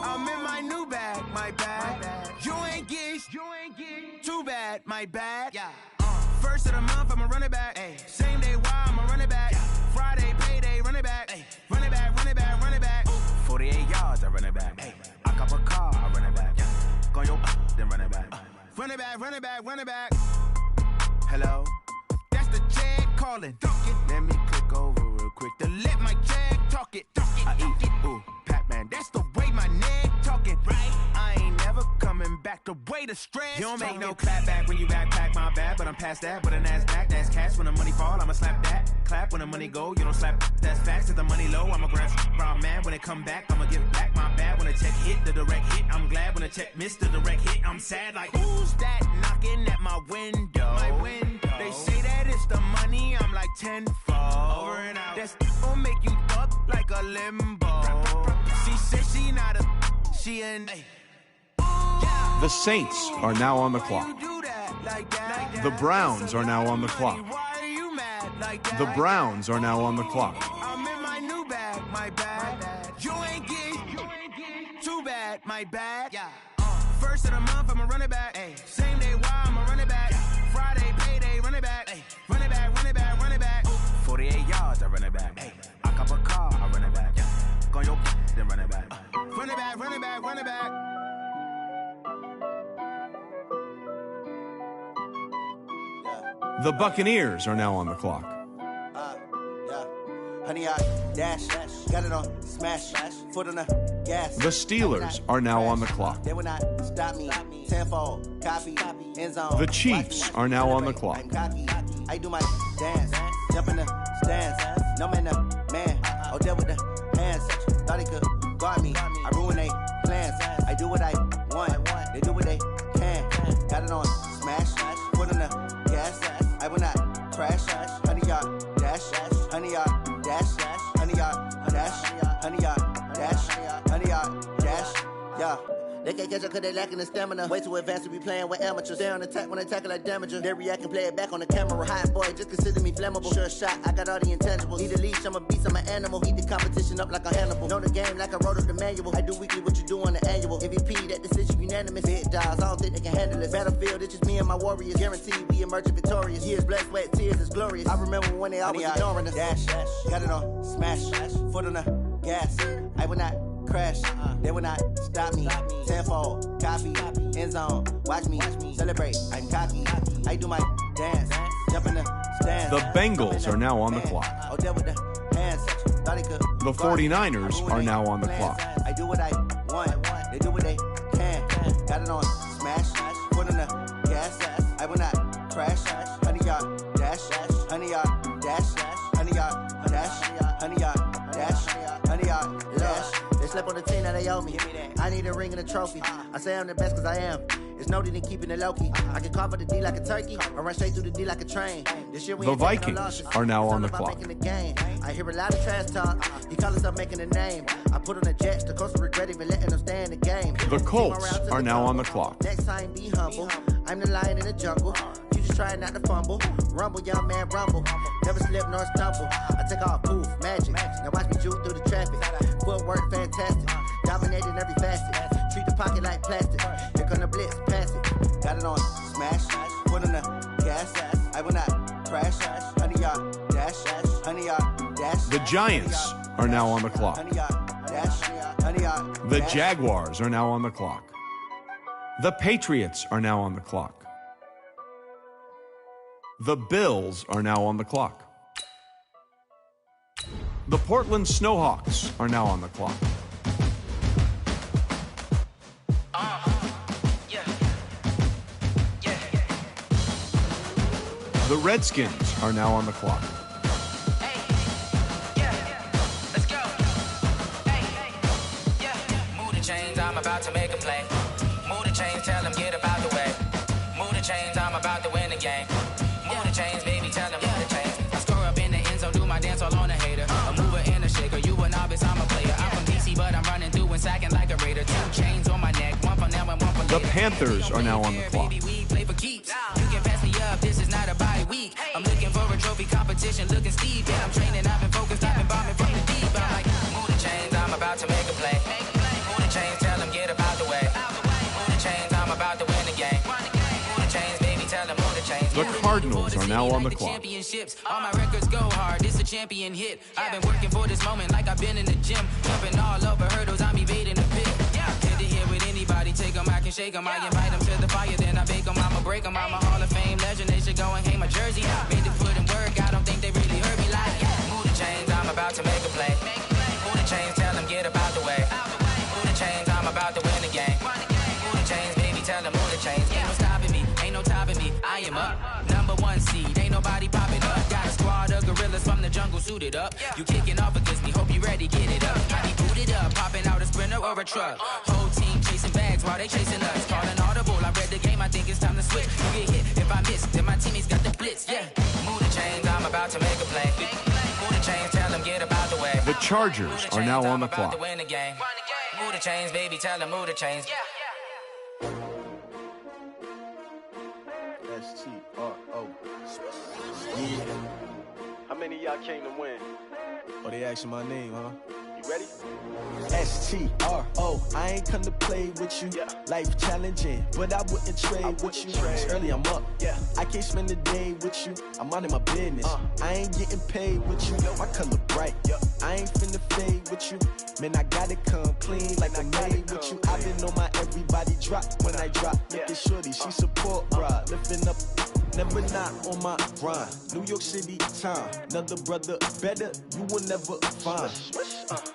I'm in my new bag, my bad. You ain't get too bad, my bad. Yeah. First of the month, I'ma run it back. Same day, why I'ma run it back. Friday, payday, run it back. run it back. Hey, I cop a car, I run it back. Go your then run it back. Run it back, run it back, run it back. Hello, that's the Chad calling. Let me click over real quick to let my Chad talk it. I eat it, ooh, Pac-Man. That's the way my neck talking. Right, I ain't never coming back. The way the stress. You don't make no clap back when you backpack, my bad. But I'm past that. But a NASDAQ, that's cash. When the money fall, I'ma slap that. Clap when the money go, you don't slap. That's facts. If the money low, I'ma grab brown man. When it come back, I'ma give back my bad. When the check hit, the direct hit. I'm glad when the check missed the direct hit. I'm sad like who's that knocking at my window? My window. They say that it's the money. I'm like tenfold. Over and out. That's gon' make you up like a limbo. She said she not a. She an. The Saints are now on the clock. The Browns are now on the clock. The Browns are now on the clock. I'm in my new bag, my bad. You ain't get too bad, my bad. First of the month, I'ma run it back. Same day, why I'ma run it back. Friday, payday, run it back. Run it back, run it back, run it back. 48 yards, I run it back. I cop a car, I run it back. Go your then run it back. Run it back, run it back, run it back. The Buccaneers are now on the clock. Honey, I dash, got it on smash, foot on the gas. The Steelers are now on the clock. They will not stop me. Tenfold, copy, end zone. The Chiefs are now on the clock. I'm cocky. I do my dance, jump in the stands. No man, the man. Oh, deal with the hands. Thought he could guard me. I ruin they plans. I do what I want. They do what they can. Got it on smash, foot on the gas. I will not crash. Honey, y'all dash. Honey, y'all dash. Honey, y'all dash. Honey, y'all dash. Honey, y'all dash. Yeah. They can't catch up cause they lacking the stamina. Way too advanced to be playing with amateurs. Stay on attack when they tackle like damager. They react and play it back on the camera. Hot boy, just consider me flammable. Sure shot, I got all the intangibles. Need a leash, I'm a beast, I'm an animal. Eat the competition up like a Hannibal. Know the game like I wrote up the manual. I do weekly what you do on the annual. MVP, that decision unanimous. Big dogs, I don't think they can handle it. Battlefield, it's just me and my warriors. Guaranteed we emerging victorious. Years, blood, sweat, tears, it's glorious. I remember when they always ignoring us. Dash, got it on smash, foot on the gas. I will not crash, they will not stop me. Tenfold, copy, end zone. Watch me celebrate. I'm cocky. I do my dance, jump in the stands. The Bengals are now on the clock. Oh, deal with the hands. Thought he could. The 49ers are now on the clock. I do what I want. They do what they can. Got it on smash, foot on the gas. I will not crash. Honey, y'all dash. Honey, y'all dash. Honey, y'all dash. Honey, y'all dash. Honey, y'all dash. They slept on the team, now they owe me. I need a ring and a trophy. I say I'm the best cause I am. It's no need in keeping it low-key. I can carve up the D like a turkey or run straight through the D like a train. This year we The ain't taking Vikings no losses. are now on the It's all about clock. making the game. I hear a lot of trash talk. He call himself making a name. I put on the Jets. The coach will regret even letting them stay in the game. The Colts are now on the clock. Next time, be humble. I'm the lion in the jungle. You just trying not to fumble. Rumble, young man, rumble. Never slip nor stumble. I take off, poof, magic. Now watch me juke through the traffic. Footwork, fantastic. Dominating every facet. Treat the pocket like plastic. Here come the blitz, pass it. Got it on smash. Foot on the gas. I will not crash. Honey, y'all dash. Honey, y'all dash. The Giants are now on the clock. Honey, y'all dash. Honey, y'all The dash. Jaguars are now on the clock. The Patriots are now on the clock. The Bills are now on the clock. The Portland Snowhawks are now on the clock. The Redskins are now on the clock. Move the chains, I'm about to make a play. Move the chains, tell them get about the way. Move the chains, I'm about to win the game. Move the chains, baby, tell them move the chains. I score up in the end zone, do my dance all on a hater. A mover and a shaker, you a novice, I'm a player. I'm from DC, but I'm running through and sacking like a raider. 2 chains on my neck, one for now and one for later. The Panthers are now on the clock. Baby, we play for keeps. You can pass me up, this is not a bye week. I'm looking for a trophy competition, looking Steve. Yeah, I'm training, I've been focused, I've been bombing from the deep. I'm like, move the chains, I'm about to make a play. Move the chains, tell them get about the way. Move the chains, I'm about to win the game. Move the chains, baby, tell them move the chains. The Cardinals are now on the clock. Championships, all my records go hard, this a champion hit. I've been working for this moment like I've been in the gym. Jumping all over hurdles, I'm evading the pit. Anybody take them, I can shake them. I invite them to the fire, then I bake them. I'ma break them. I'm a Hall of Fame legend. They should go and hang my jersey. Made to put in work. I don't think they really heard me like. Move the chains, I'm about to make a play. Move the chains, tell them get up out the way. Move the chains, I'm about to win the game. Move the chains, baby, tell them move the chains. Ain't no stopping me, ain't no topping me. I am up, #1 seed. Ain't nobody popping up. Got a squad of gorillas from the jungle suited up. You kicking off against me, hope you ready, get it up. I be booted up, popping out a sprinter or a truck. Whole team chasing bags while they chasing us. Calling audible, I read the game, I think it's time to switch. You get hit if I miss, then my teammates got the blitz, yeah. Move the chains, I'm about to make a play. Move the chains, tell them get about the way. The Chargers are now on the clock. Move the chains, baby, tell them move the chains. S-T-R-O. Yeah. How many of y'all came to win? Oh, they asking my name, huh? You ready? S-T-R-O. I ain't come to play with you. Life challenging, but I wouldn't trade with you. It's early, I'm up. I can't spend the day with you. I'm out in my business. I ain't getting paid with you. My color bright. I ain't finna fade with you. Man, I gotta come clean like I made with you. I've been on my everybody drop when I drop. Look at shorty, she support, bruh. Lifting up. Never not on my grind. New York City time. Another brother better, you will never find.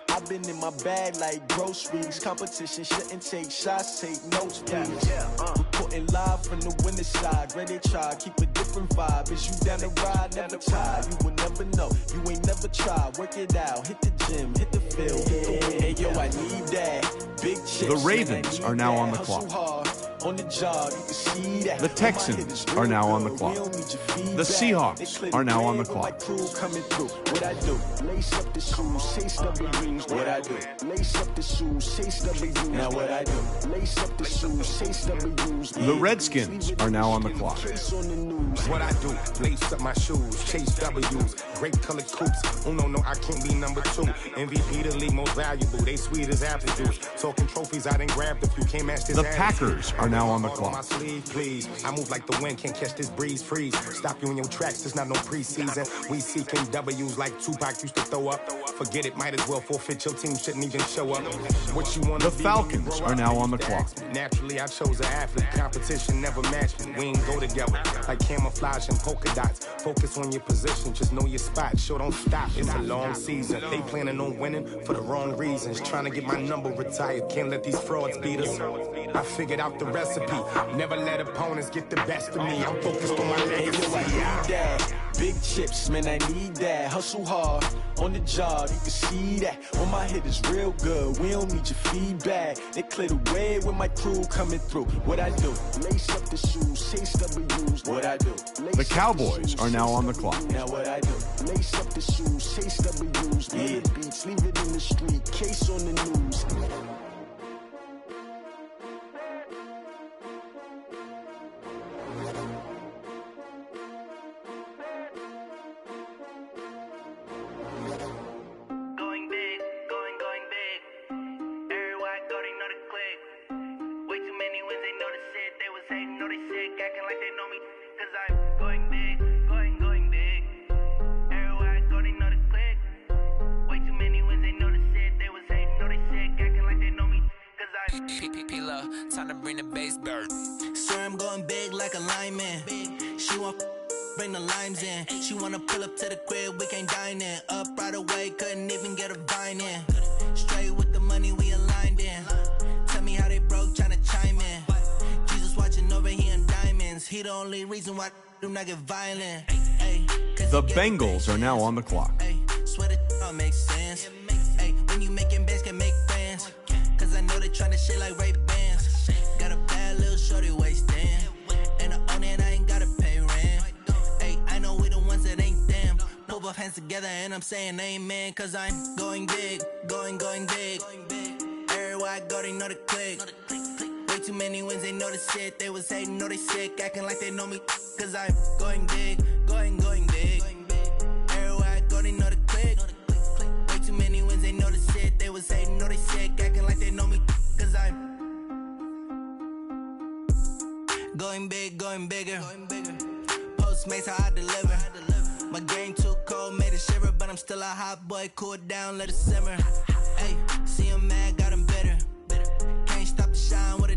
I've been in my bag like groceries. Competition shouldn't take shots, take notes, please. Reporting live from the winning side. Ready to try, keep a different vibe. Is you down the ride, never tired. You will never know, you ain't never tried. Work it out, hit the gym, hit the field, hit the wind. Hey yo, I need that. Big chips. The Ravens are now on the clock. On the job, you can see that. The Texans are now on the clock. The Seahawks are now on the clock. What I do? Lace up the shoes, chase W's. What I do? Lace up the shoes, chase W's. Now what I do? Lace up the shoes, chase W's. The Redskins are now on the clock. What I do? Lace up my shoes, chase W's. Great colored coops. Oh no, I can't be number 2. MVP the league most valuable. They sweet as apple juice. Talking trophies, I didn't grab the few. Can't match this. The Packers are now on the clock. My sleeve, please. I move like the wind, can't catch this breeze. Freeze. Stop you in your tracks. There's not no preseason. We seeking W's like Tupac used to throw up. Forget it, might as well forfeit. Your team shouldn't even show up. What you want? The Falcons are now on the clock. Naturally, I chose an athlete. Competition never matched me. We ain't go together like camouflage and polka dots. Focus on your position, just know your spot. Sure, don't stop. It's a long season. They planning on winning for the wrong reasons. Trying to get my number retired. Can't let these frauds beat us. I figured out the recipe. Never let opponents get the best of me. I'm focused on my legacy. Big chips, man, I need that. Hustle hard on the job, you can see that. On my head is real good. We don't need your feedback. They clear the way with my crew coming through. What I do? Lace up the shoes, chase W's. What I do? The Cowboys are now on the clock. Now what I do? Lace up the shoes, chase W's. Yeah, beats, leave it in the street. Case on the news. Time to bring the bass bird. Sir, I'm going big like a lineman. She want bring the limes in. She wanna pull up to the crib, we can't dine in. Up right away, couldn't even get a vine in. Straight with the money we aligned in. Tell me how they broke, tryna chime in. Jesus watching over here in diamonds. He the only reason why do not get violent. The Bengals are now on the clock. Swear that don't make sense. When you making bands, can make friends. Cause I know they tryna shit like Ray Bans. Got a bad little shorty wasting. And I own it, I ain't gotta pay rent. I know we the ones that ain't them. Put both hands together and I'm saying amen. Cause I'm going big, going big. Everywhere I go, they know the click. Way too many wins, they know the shit. They was hating, know they sick, acting like they know me. Cause I'm going big, going big. Everywhere I go, they know the click. Way too many wins, they know the shit. They was hating, know they sick, acting like they know me. Cause I'm going big, going bigger. Postmates how I deliver. My game too cold, made it shiver. But I'm still a hot boy, cool it down, let it simmer. See him mad, got him bitter. Can't stop the shine with a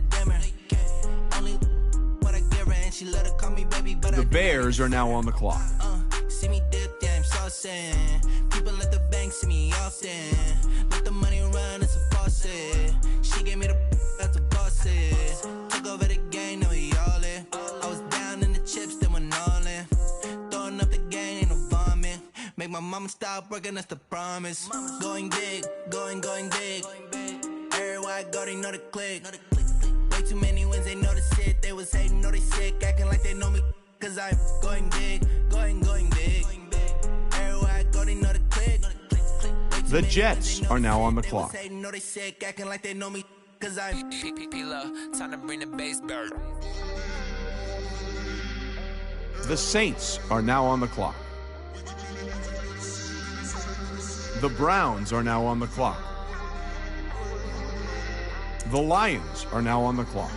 Bears are now on the clock. See me dip, yeah, I'm saucing. People at the bank see me often. Let the money run, it's a faucet. She gave me the that's a faucet. Took over the game, now we all in. I was down in the chips, then went all in. Throwing up the game, ain't no vomit. Make my mama stop working, that's the promise. Going big, going big. Everywhere I go, they know the click. Way too many wins, they know the shit. They was hating, know they sick, acting like they know me. Cause I'm going big, going big. Everywhere I go, they know the click. The Jets are now on the clock. They know they sick, acting like they know me. Cause I'm time to bring the bass back. The Saints are now on the clock. The Browns are now on the clock. The Lions are now on the clock.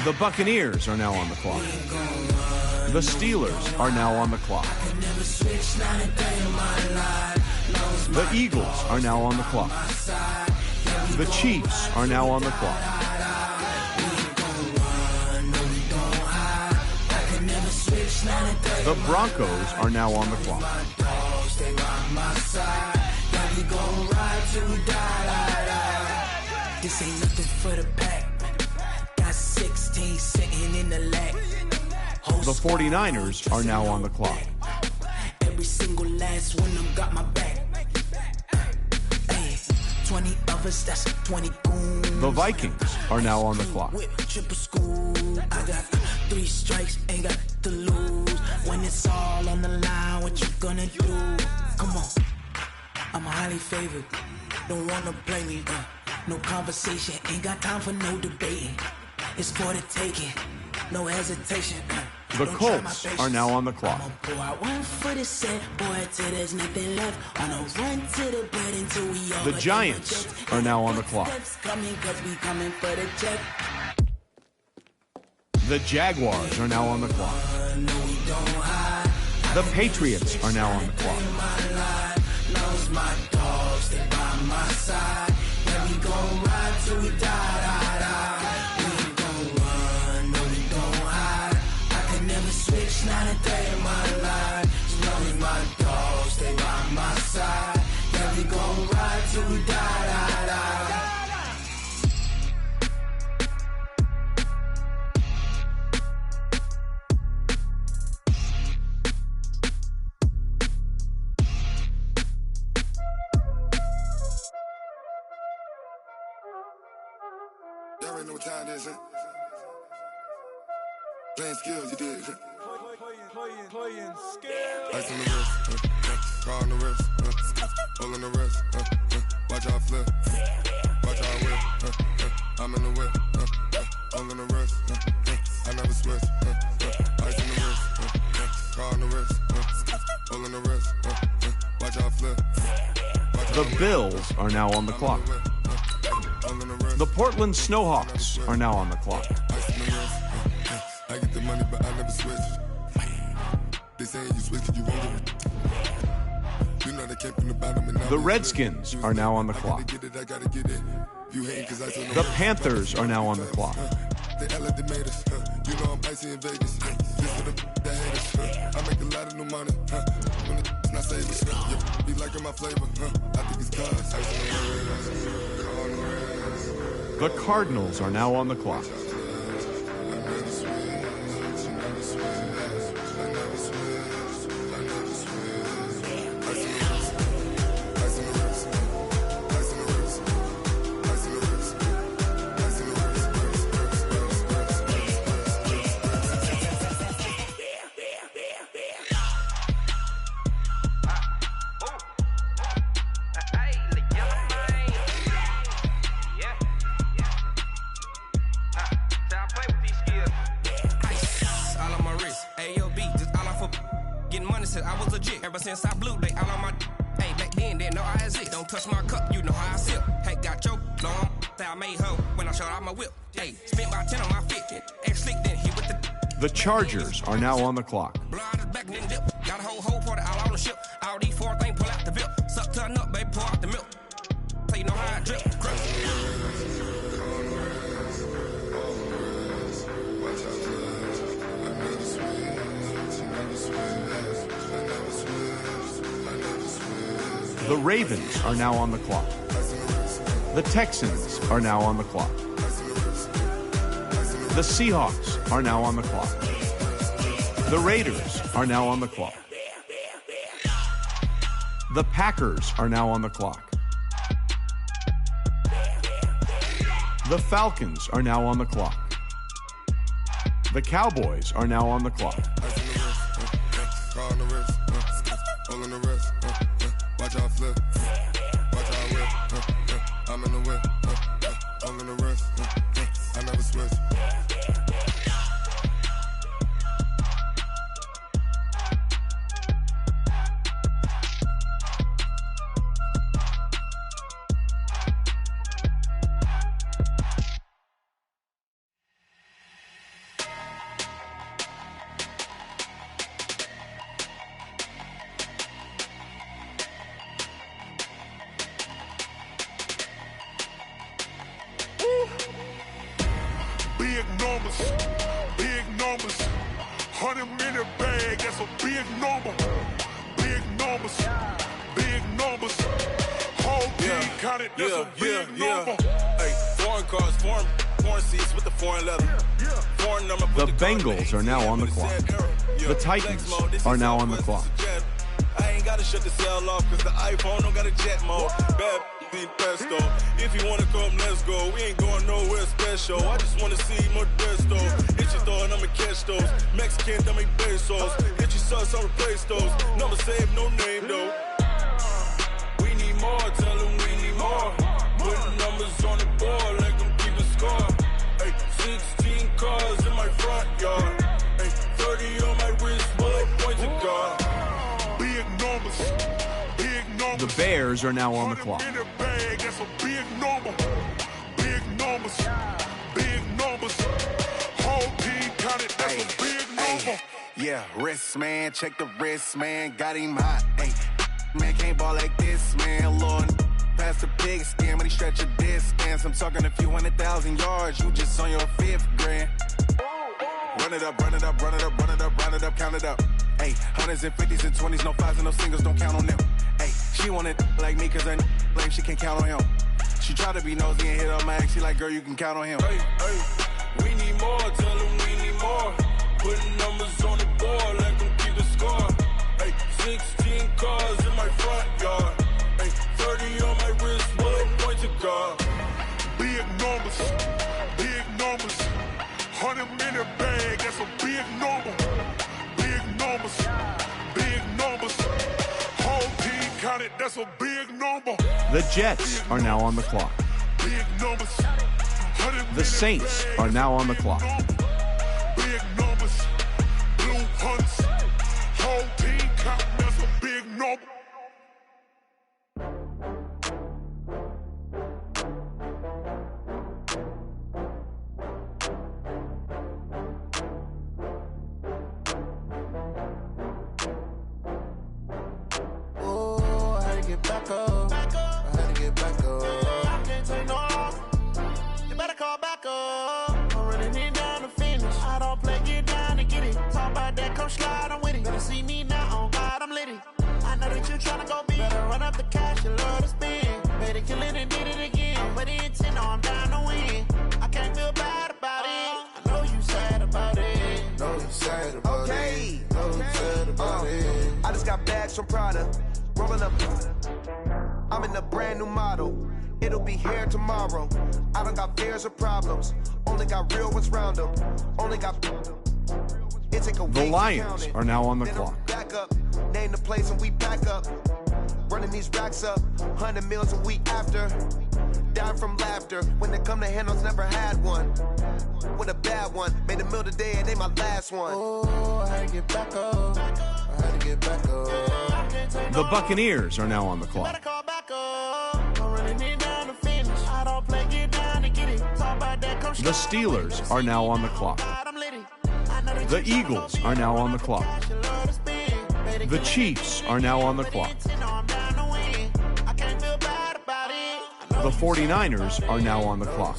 The Buccaneers are now on the clock. The Steelers are now on the clock. The Eagles are now on the clock. The Chiefs are now on the clock. The Broncos are now on the clock. This ain't nothing for the pack. 16 sitting in the lag. The 49ers are now on the clock. Every single last one of them got my back. 20 of us, that's 20 goons. The Vikings are now on the clock. Triple school. I got 3 strikes, ain't got to lose. When it's all on the line, what you gonna do? Come on, I'm highly favored. Don't wanna play me, no conversation, ain't got time for no debating. It's for the taking, no hesitation. The Colts are now on the clock. Pull out one foot and set, boy, till there's nothing left. On a run to the bed until we all The Giants are now on the clock. Coming 'cause we coming for the check. The Jaguars are now on the clock. The Patriots are now on the clock. My dogs, they by my side. Yeah, we gon' ride till we die. Not a day in my life. As long as my dogs stay by my side. Yeah, we gon' ride till we die. Y'all already know what time it is, huh? Playing skills, you did, huh? Playing skills. Ice on the wrist, car on the wrist, hole in the wrist, watch out flip, watch out whip, I'm in the whip, hole in the wrist, I never switch, ice on the wrist, car on the wrist, hole in the wrist, watch out flip. The Bills are now on the clock. The Portland Snowhawks are now on the clock. I get the money, but I never switch. They saying you switch, you won't get it. You know they came from the bottom and now The Redskins are now on the clock. The Panthers are now on the clock. They act they made us. You know I'm icy in Vegas. This for the that hate us. I make a lot of new money. When it's not saving. Be liking my flavor. I think it's cause. The Cardinals are now on the clock. honest, I was legit. Ever since I blew, they all on my. Hey, back then, didn't know I exist. Don't touch my cup, you know how I sip. Hey, got your long. Say I made her when I showed out my whip. Hey, spent my 10 on my fit. X-Slick, then hit with The Chargers are now on the clock. Back then dip. Got a whole party all on the ship. All these four things pull out the VIP. Suck to a nut, baby, pour out the milk. So you know how I drip. The Ravens are now on the clock. The Texans are now on the clock. The Seahawks are now on the clock. The Raiders are now on the clock. The Packers are now on the clock. The Falcons are now on the clock. The Cowboys are now on the clock. Watch out flip, watch out whip, I'm in the whip, I'm in the wrist, I never switch. Big numbers, 100-minute bag, that's a big number. Big numbers, whole team counted, that's a big number. Hey, foreign cars, foreign seats with the foreign leather. Foreign number. The Bengals are now on the clock. The Titans are now on the clock. I ain't gotta shut the cell off cause the iPhone don't got a jet mode. Bad be pesto. If you wanna come, let's go. We ain't going nowhere special. I just wanna see more Modesto. Hit your throw and I'ma catch those. Mexican, dummy pesos. Hit your sus, I'll replace those. Number save, no name though. We need more, tell them we need more. Putting numbers on the board, let them keep a score. Hey, 16 cars in my front yard. Hey, 30 on my wrist, bullet point to God. Big numbers. The Bears are now on the clock. Bag, that's a big number. Big numbers. Whole team counted, that's a big number. Yeah, wrist man, check the wrist man, got him hot. Ay, man can't ball like this, man. Lord, past the big skin when he stretch a distance. I'm talking a few 100,000 yards, you just on your 5th grand. Run it up, count it up. Hey, hundreds and 50s and 20s, no 5s and no singles, don't count on them. Hey, she wanted like me cause her like she can count on him. She tried to be nosy and hit her max, she like, girl, you can count on him. Hey, we need more, tell them we need more. Putting numbers on the board, let them keep the score. Hey, 16 cars in my front yard. Hey, 30 on my wrist, bullet point to God. Big numbers. 100-minute bag, that's a big number. Big numbers. Whole team counted, that's a big number. The Jets are now on the clock. Big numbers. The Saints are now on the clock. Big numbers. Blue hunts. Whole team counted, that's a big number. Back up. I had to get back up. I can't take no loss. You better call back up. I'm running it down to finish. I don't play, get down to get it. Talk about that, come slide, I'm with it. Better see me now, on God, I'm litty. I know that you tryna go big. Better run up the cash, you love to spend. Better kill it and did it again. But the intent, I'm down to win. I can't feel bad about it. I know you sad about it. Know you sad about it. Know you sad about it. I just got bags from Prada. Rolling up, I'm in a brand new model. It'll be here tomorrow. I don't got fears or problems. Only got real ones round them. Only got. It take a The Lions are now on the clock. Back up, name the place and we back up. Running these racks up, 100 meals a week after. Dying from laughter. When they come to handles, never had one. With a bad one, made a meal today and they my last one. Oh, I had to get back up. I had to get back up. The Buccaneers are now on the clock. The Steelers are now on the clock. The Eagles are now on the clock. The Chiefs are now on the clock. The 49ers are now on the clock.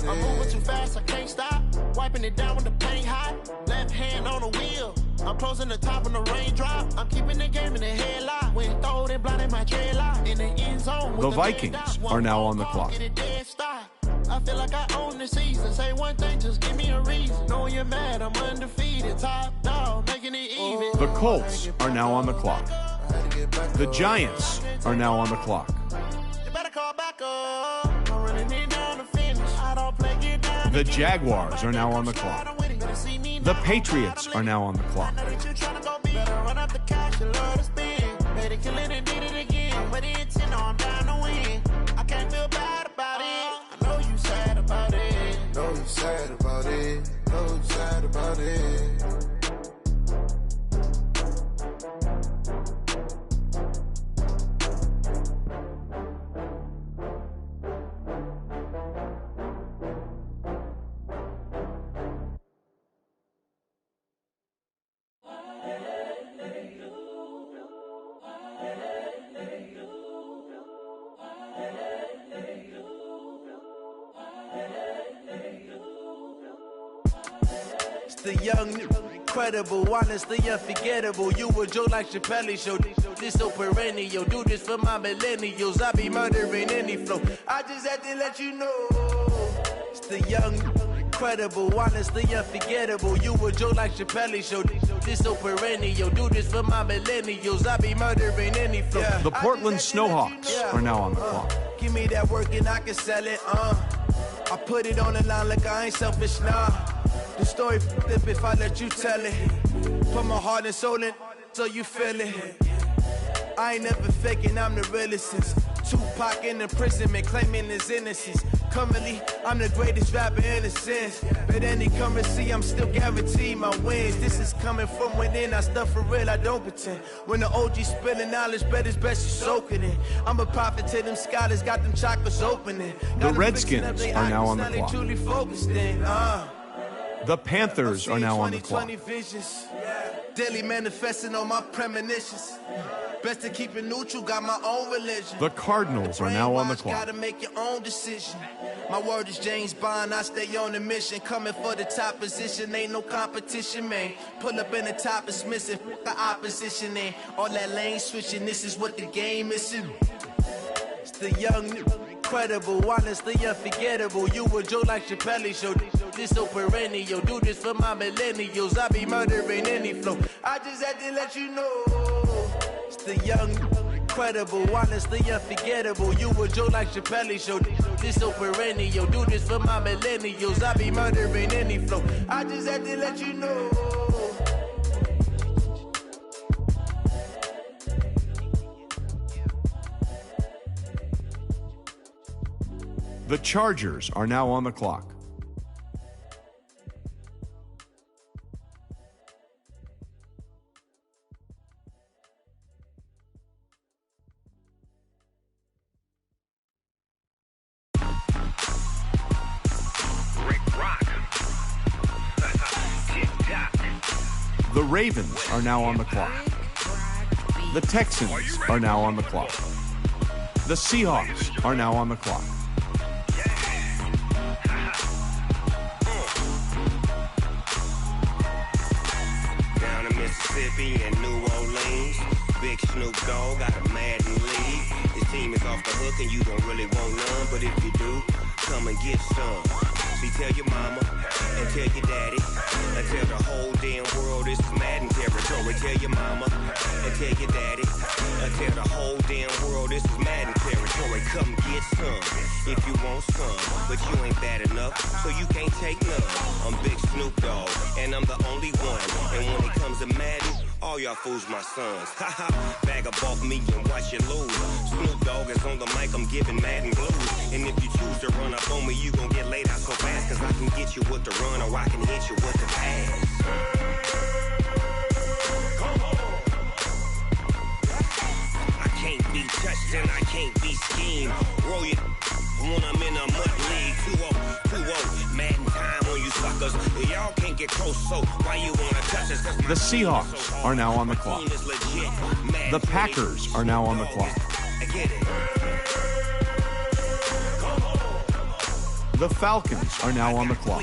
I'm moving too fast, I can't stop. Wiping it down with the paint hot. Left hand on the wheel. I'm closing the top on the raindrop. I'm keeping the game in the headlock. When throwed and blinded my dreadlock. In the end zone. The Vikings are now on the clock. I feel like I own the season. Say one thing, just give me a reason. Knowing you're mad, I'm undefeated. Top dog, making it even. The Colts are now on the clock. The Giants are now on the clock. You better call back up. I'm running it down to finish. I don't play, get down. The Jaguars are now on the clock. The Patriots are now on the clock. Better run up the cash, you love to spin. Made it killing and did it again. But it's in, I'm down to win. I can't feel bad about it. I know you sad about it. Know you sad about it. Know you sad about it. The young, incredible, honestly unforgettable. You a joke like Chappelle show. This so perennial. Do this for my millennials. I be murdering any flow. I just had to let you know. It's the young, incredible, honestly unforgettable. You a joke like Chappelle show. This so perennial. Do this for my millennials. I be murdering any flow. Yeah. The Portland Snowhawks are now on the clock. Give me that work and I can sell it. I put it on the line like I ain't selfish, nah. The story flip if I let you tell it. Put my heart and soul in so you feel it. I ain't never faking, I'm the realest since Tupac in imprisonment, claiming his innocence. Currently, I'm the greatest rapper in a sense. But any currency, I'm still guaranteed my wins. This is coming from within, I stuff for real, I don't pretend. When the OG spilling knowledge, bet it's best you soak it in. I'm a prophet to them scholars, got them chakras opening. The Redskins are now on the clock. Truly focused in, The Panthers are now on the clock. Daily manifesting on my premonitions. Best to keep it neutral, got my own religion. The Cardinals are now on the clock. Gotta make your own decision. My word is James Bond, I stay on a mission. Coming for the top position, ain't no competition, man. Pull up in the top, it's missing, the opposition, and all that lane switching, this is what the game is. It's the young, incredible, honestly unforgettable. You a joke like Chappelle show. This so perennial. Do this for my millennials. I be murdering any flow. I just had to let you know. It's the young, incredible, honestly unforgettable. You a joke like Chappelle show. This so perennial. Do this for my millennials. I be murdering any flow. I just had to let you know. The Chargers are now on the clock. The Ravens are now on the clock. The Texans are now on the clock. The Seahawks are now on the clock. Down in Mississippi and New Orleans, Big Snoop Dogg got a Madden league. His team is off the hook and you don't really want none, but if you do, come and get some. See, tell your mama and tell your daddy and tell the whole damn world this is Madden territory. Tell your mama and tell your daddy and tell the whole damn world this is Madden territory. Come get some if you want some, but you ain't bad enough, so you can't take none. I'm Big Snoop Dogg and I'm the only one, and when it comes to Madden, All y'all fools my sons. Haha, bag up off me and watch you lose. Snoop Dogg is on the mic, I'm giving Madden blues. And if you choose to run up on me, you gon' get laid out so fast. Cause I can get you with the run or I can hit you with the pass. I can't be touched and I can't be schemed. Roll you when I'm in a mud league. 2-0, Madden time on you suckers. Y'all can't get close, so why you wanna touch us? The Seahawks are now on the clock. The Packers are now on the clock. The Falcons are now on the clock.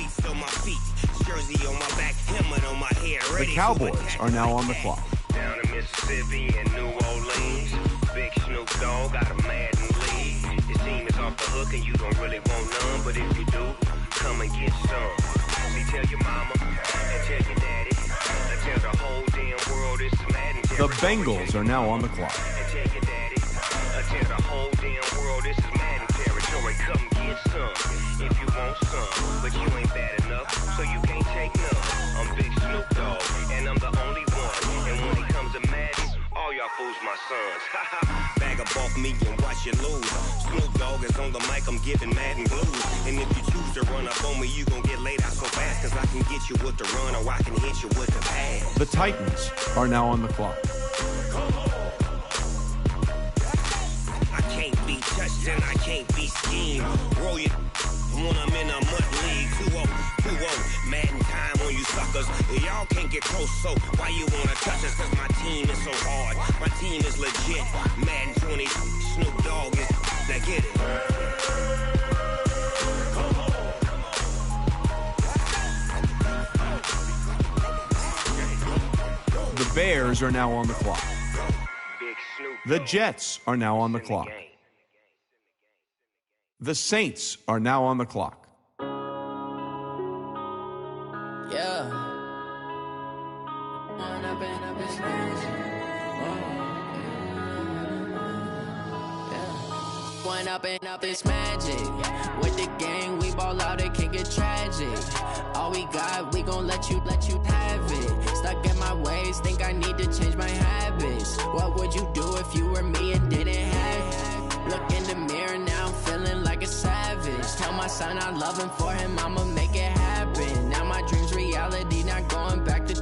The Cowboys are now on the clock. Down in Mississippi and New Orleans, Big Snoop Dogg got a Madden league. His team is off the hook and you don't really want none, but if you do, come and get some. See, tell your mama and tell your daddy, and tell the whole damn world it's Madden territory. The Bengals are now on the clock. And tell your daddy, and tell the whole damn world this is Madden territory. Come get some if you want some, but you ain't bad enough, so you can't take none. I'm Big Snoop Dogg, and I'm the only one. And when it comes to Madden, all y'all fools my sons. Bag up off me and watch you lose. Snoop Dogg is on the mic, I'm giving Madden blues. And if you choose to run up on me, you gon' get laid out so fast. Cause I can get you with the run or I can hit you with the pass. The Titans are now on the clock. I can't be touched and I can't be schemed. Roll you when I'm in a mud league. 2-0, Madden time on you suckers. Y'all can't get close, so why you wanna touch us? Cause my team is so hard, my team is legit. Madden 20, Snoop Dogg is, now get it. The Bears are now on the clock. The Jets are now on the clock. The Saints are now on the clock. Yeah. One up and up is magic. With the gang, we ball out, it can get tragic. All we got, we gon' let you have it. Stuck in my ways, think I need to change my habits. What would you do if you were me and didn't have it? Look in the mirror now, I'm feeling like a savage. Tell my son I love him, for him I'ma make it happen. Now my dream's reality, not going back to.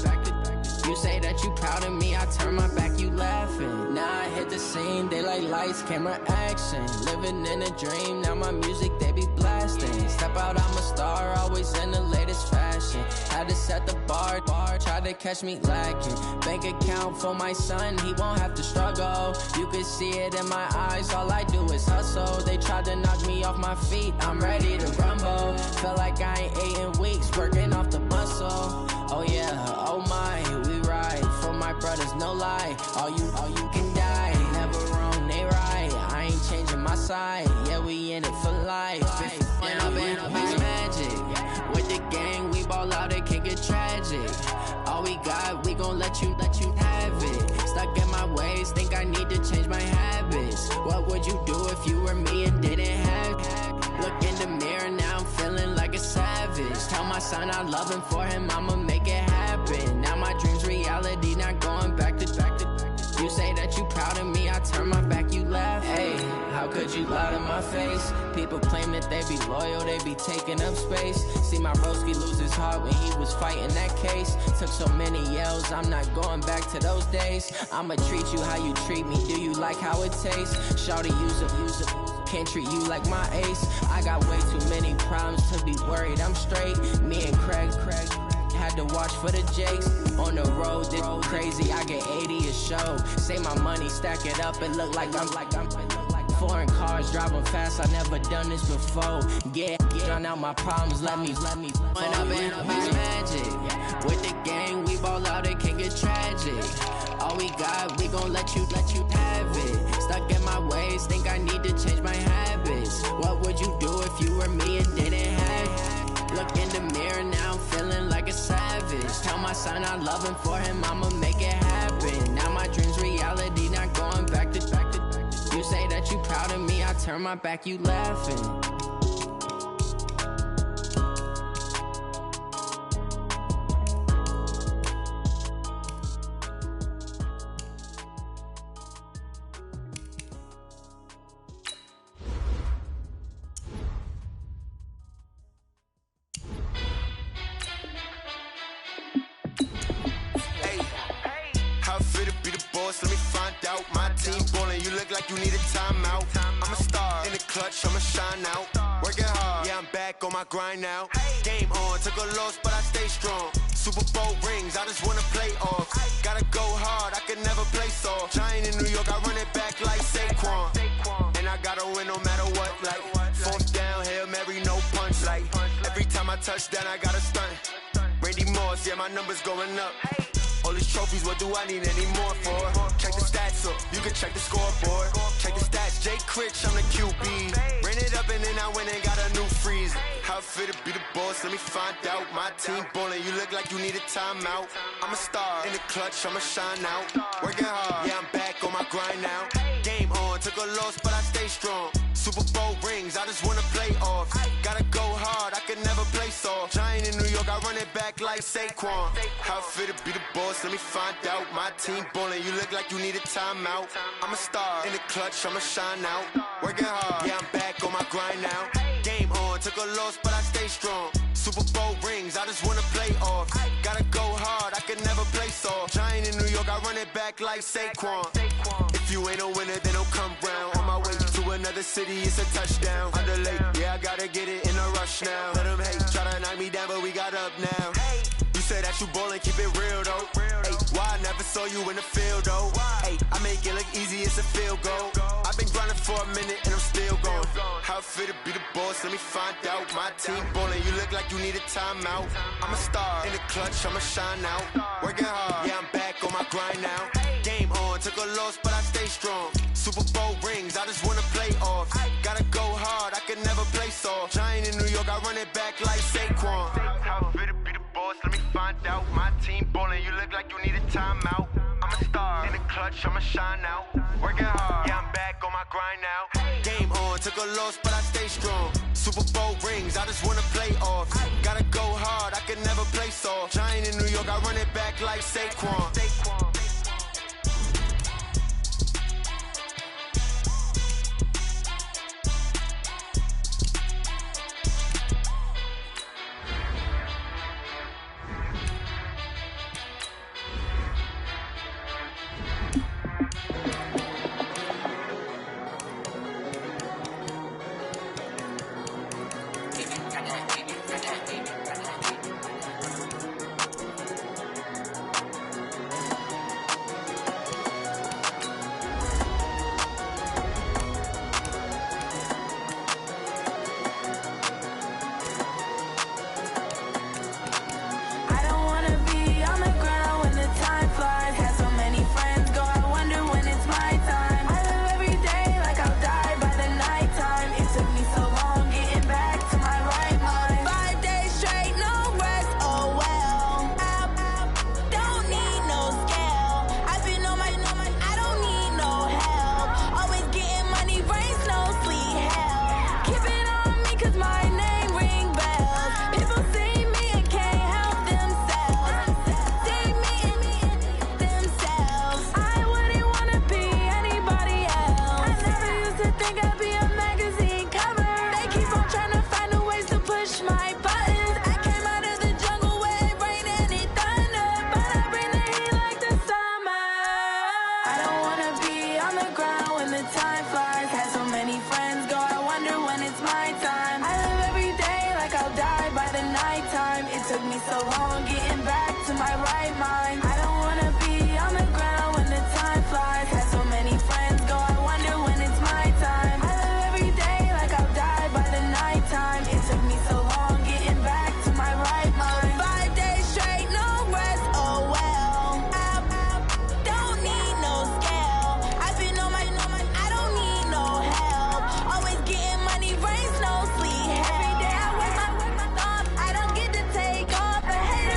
You say that you proud of me, I turn my back, you laughing. Now I hit the scene, they like lights, camera, action. Living in a dream, now my music, they be blasting. Step out, I'm a star, always in the latest fashion. Had to set the bar, try to catch me lacking. Bank account for my son, he won't have to struggle. You can see it in my eyes, all I do is hustle. They tried to knock me off my feet, I'm ready to rumble. Felt like I ain't ate in weeks, working off the muscle. Oh yeah, oh my, we ride for my brothers, no lie. All you can die, never wrong, they right. I ain't changing my side, yeah, we in it for life. When up and up is magic. With the gang, we ball out, it can get tragic. All we got, we gon' let you have it. Stuck in my ways, think I need to change my habits. What would you do if you were me and didn't have it? Look in the mirror, now I'm feeling like a savage. Tell my son I love him, for him I'ma make it happen. Now my dream's reality, not going back to. You say that you proud of me, I turn my back, you laugh. Hey, how could you lie to my face? People claim that they be loyal, they be taking up space. See my broski lose his heart when he was fighting that case. Took so many yells, I'm not going back to those days. I'ma treat you how you treat me, do you like how it tastes? Shawty, use it. Can't treat you like my ace. I got way too many problems to be worried, I'm straight. Me and Craig had to watch for the Jakes. On the road, this crazy, I get 80 a show. Say my money, stack it up, it look like I'm foreign cars, driving fast, I never done this before. Get on out my problems, let me. When up and up is magic. With the gang, we ball out, it can get tragic. All we got, we gon' let you have it. Stuck in my ways, think I need to change my habits. What would you do if you were me and didn't have it? Look in the mirror, now I'm feeling like a savage. Tell my son I love him, for him I'ma make it happen. Now my dream's reality, not going back to. You say that you proud of me, I turn my back, you laughing. boss, let me find out. My team ballin', you look like you need a timeout. I'm a star, in the clutch, I'ma shine out. Working hard, yeah, I'm back on my grind now. Game on, took a loss, but I stay strong. Super Bowl rings, I just wanna play off. Gotta go hard, I can never play soft. Giant in New York, I run it back like Saquon. And I gotta win no matter what, like fourth down, Hail Mary, no punch. Like every time I touch down, I gotta stunt. Randy Moss, yeah, my numbers going up. All these trophies, what do I need any more for? Check the stats up, you can check the scoreboard. Check the stats, Jake Critch, I'm the QB. Ran it up and then I went and got a new freeze. How it fit to be the boss, let me find out. My team ballin', you look like you need a timeout. I'm a star, in the clutch, I'ma shine out. Working hard, yeah, I'm back on my grind now. Game on, took a loss, but I stay strong. Super Bowl rings, I just wanna play off. Gotta go hard, I can never play soft. Giant in New York, I run it back like Saquon. How it fit to be the boss, let me find out. My team ballin', you look like you need a timeout. I'm a star, in the clutch, I'ma shine out. Working hard, yeah, I'm back on my grind now. Game on, took a loss, but I stay strong. Super Bowl rings, I just wanna play off. Gotta go hard, I can never play soft. Giant in New York, I run it back like Saquon. If you ain't a winner, then don't come round. On my way to another city, it's a touchdown. Underlay, yeah, I gotta get it in a rush now. Let them hate, try to knock me down, but we got up now. You say that you ballin', keep it real though. Hey, why I never saw you in the field though? Hey, I make it look easy, it's a field goal. I've been grinding for a minute and I'm still going. How it fit to be the boss, let me find out. My team ballin', you look like you need a timeout. I'm a star, in the clutch, I'ma shine out. Working hard, yeah, I'm back on my grind now. Game on, took a loss, but I stay strong. Super Bowl rings, I just wanna play off. Gotta go hard, I can never play soft. Giant in New York, I run it back like Saquon. How it fit to be the boss, let me find out. My team ballin', you look like you need a timeout. I'm a star, in the clutch, I'ma shine out. Working hard, yeah, I'm back on my grind now. Game on, took a loss, but I stay strong. Super Bowl rings, I just wanna play off. Gotta go hard, I can never play soft. Giant in New York, I run it back like Saquon. Every day I work my off. I don't get to take off. The haters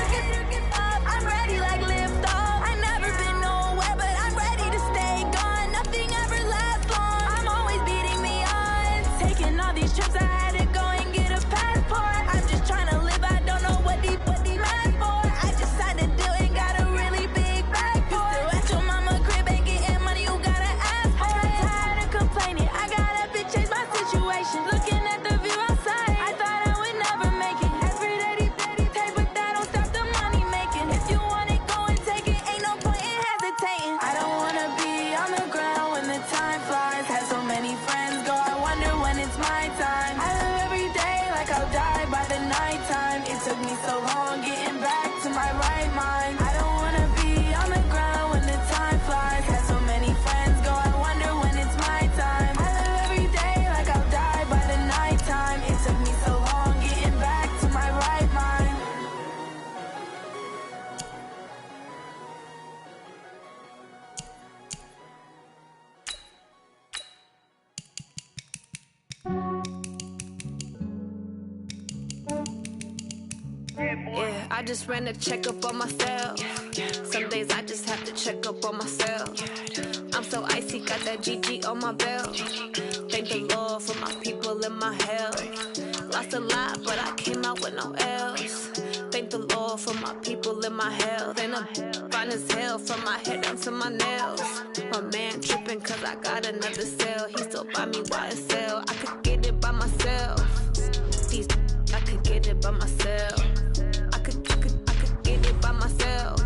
my right mind. I don't wanna be on the ground when the time flies. Had so many friends go, I wonder when it's my time. I live every day like I'll die by the nighttime. It took me so long getting back to my right mind. Yeah, I just ran a checkup on myself. Some days I just have to check up on myself. I'm so icy, got that GG on my belt. Thank the Lord for my people and my health. Lost a lot, but I came out with no L's. Thank the Lord for my people and my health. And I'm fine as hell from my head down to my nails. My man tripping cause I got another cell. He still buy me YSL. I could get it by myself. These I could get it by myself. I could get it by myself.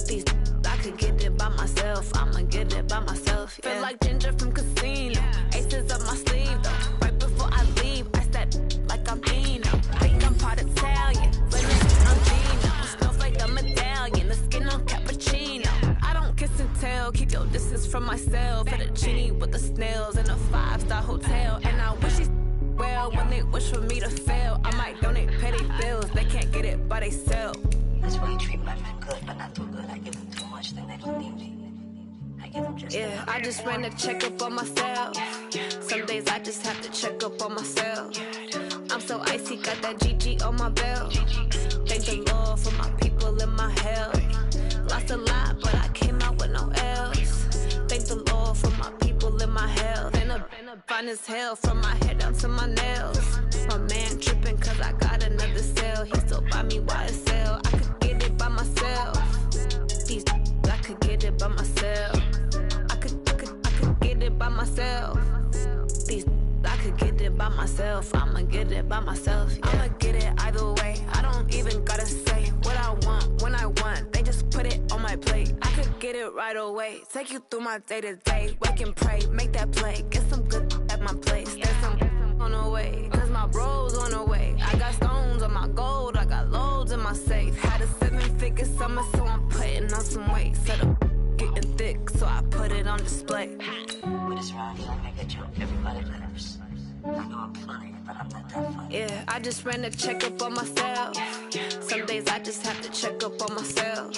These I could get it by myself. I'ma get it by myself. Yeah. Feel like Ginger from Casino. Aces up my sleeve though. Right before I leave, I step like I'm Dino. Think I'm part Italian. Finish I'm Gino. Smells like a medallion. The skin on cappuccino. I don't kiss and tell. Keep your distance from myself. At a genie with the snails in a 5-star hotel. And I wish these well when they wish for me to fail. I might donate petty bills. They can't get it by themselves. That's why you treat my men good, but not too good. I give them too much, then they don't need me. I give them just yeah, I just ran a checkup on myself. Some days I just have to check up on myself. I'm so icy, got that GG on my belt. Thank the Lord for my people and my health. Lost a lot, but I came out with no L's. Thank the Lord for my people and my health. And I'm fine as hell from my head down to my nails. My man tripping cause I got another cell. He still buy me YSL. I could get it by myself. These I could get it by myself. I could get it by myself. These I could get it by myself. I'ma get it by myself. Yeah. I'ma get it either way. I don't even gotta say what I want when I want. They just put it on my plate. I could get it right away. Take you through my day to day. Wake and pray, make that play. Get some good at my place. There's some on the way. Cause my bros on the way. I got stones on my gold. I got loads in my safe. Had a 7-figure summer, so I'm putting on some weight. Set up getting thick, so I put it on display. With this round, you don't make a jump. Everybody lives. I know I'm funny, but I'm not that funny. Yeah, I just ran a checkup on myself. Some days I just have to check up on myself.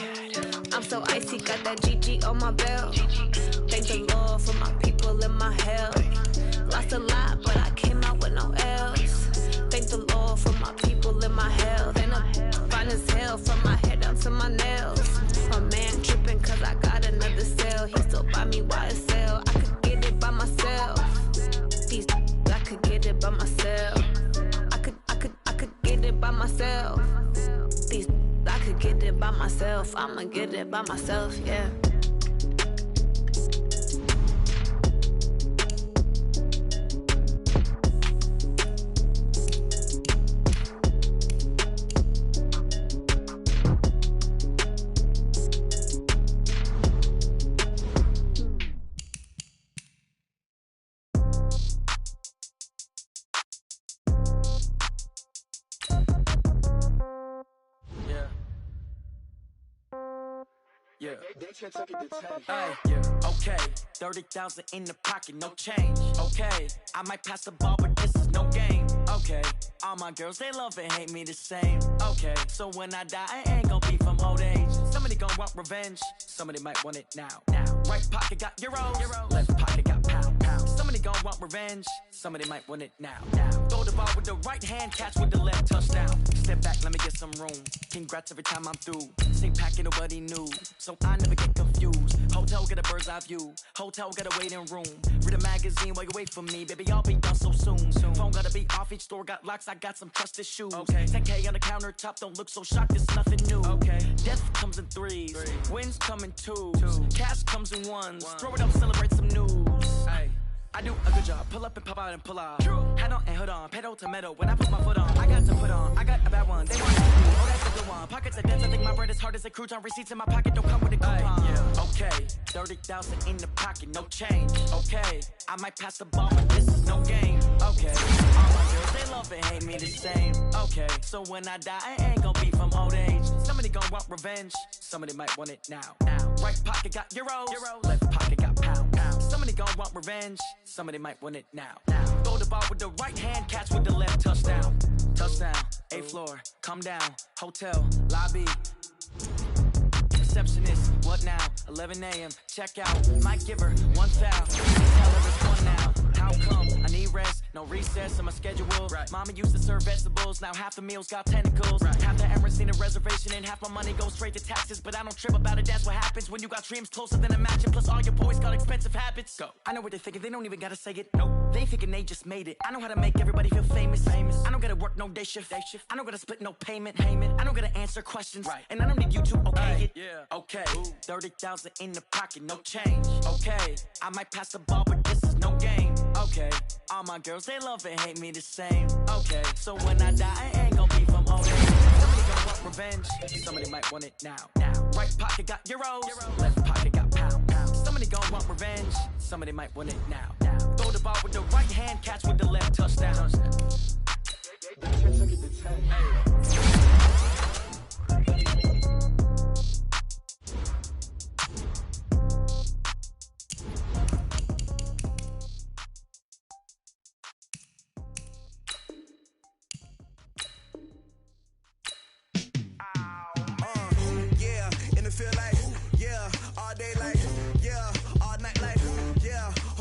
I'm so icy, got that GG on my belt. Thank the Lord for my people and my health. Lost a lot, but I came out with no L's. Thank the Lord for my people and my health. And I'm fine as hell from my head down to my nails. My man tripping cause I got another cell. He still buy me YSL. I could get it by myself. These I could get it by myself. I could get it by myself. These I could get it by myself. I'ma get it by myself, yeah. Yeah. Hey, yeah. Okay, 30,000 in the pocket, no change. Okay, I might pass the ball, but this is no game. Okay, all my girls, they love and hate me the same. Okay, so when I die, I ain't gon' be from old age. Somebody gon' want revenge, somebody might want it now. Right pocket got euros, left pocket got pound. Somebody gon' want revenge, somebody might want it now. Throw the ball with the right hand, catch with the left, touchdown. Step back, let me get some room. Congrats every time I'm through. Same packet, nobody knew, so I never get confused. Hotel get a bird's eye view, hotel got a waiting room. Read a magazine while you wait for me, baby, I'll be done so soon. Phone gotta be off, each store got locks, I got some trusted shoes. 10K on the countertop, don't look so shocked, it's nothing new. Death comes in threes, wins come in twos, cash comes in ones. Throw it up, celebrate some news. I do a good job, pull up and pop out and pull out. Head on and hood on, pedal to metal. When I put my foot on, I got to put on. I got a bad one, they want to oh, that's a good one. Pockets are dense, I think my bread is hard as a crouton. Receipts in my pocket don't come with a coupon. Okay, 30,000 in the pocket, no change. Okay, I might pass the ball, but this is no game. Okay, all my girls, they love and hate me the same. Okay, so when I die, I ain't gon' be from old age. Somebody gon' revenge, somebody might want it now. Right pocket got euros, left pocket got pounds. Somebody gon' want revenge, somebody might want it now. Throw the ball with the right hand, catch with the left, touchdown. Touchdown, 8th floor, come down, hotel, lobby. Receptionist, what now? 11 a.m. check out. Might give her one foul. Tell her it's one now. How come? I need rest. No recess in my schedule. Right. Mama used to serve vegetables. Now half the meals got tentacles. Right. Half the errands need a reservation and half my money goes straight to taxes. But I don't trip about it. That's what happens when you got dreams closer than a match. Plus all your boys got expensive habits. Go. I know what they're thinking. They don't even gotta say it. Nope. They thinking they just made it. I know how to make everybody feel famous. I don't gotta work no day shift. I don't gotta split no payment. I don't gotta answer questions. Right. And I don't need you to okay it. Yeah. Okay, 30,000 in the pocket, no change. Okay, I might pass the ball, but this is no game. Okay, all my girls, they love and hate me the same. Okay, so when I die, I ain't gon' be from old age. Somebody gon' want revenge, somebody might want it now. Right pocket got euros, left pocket got pounds. Somebody gon' want revenge, somebody might want it now. Throw the ball with the right hand, catch with the left, touchdown.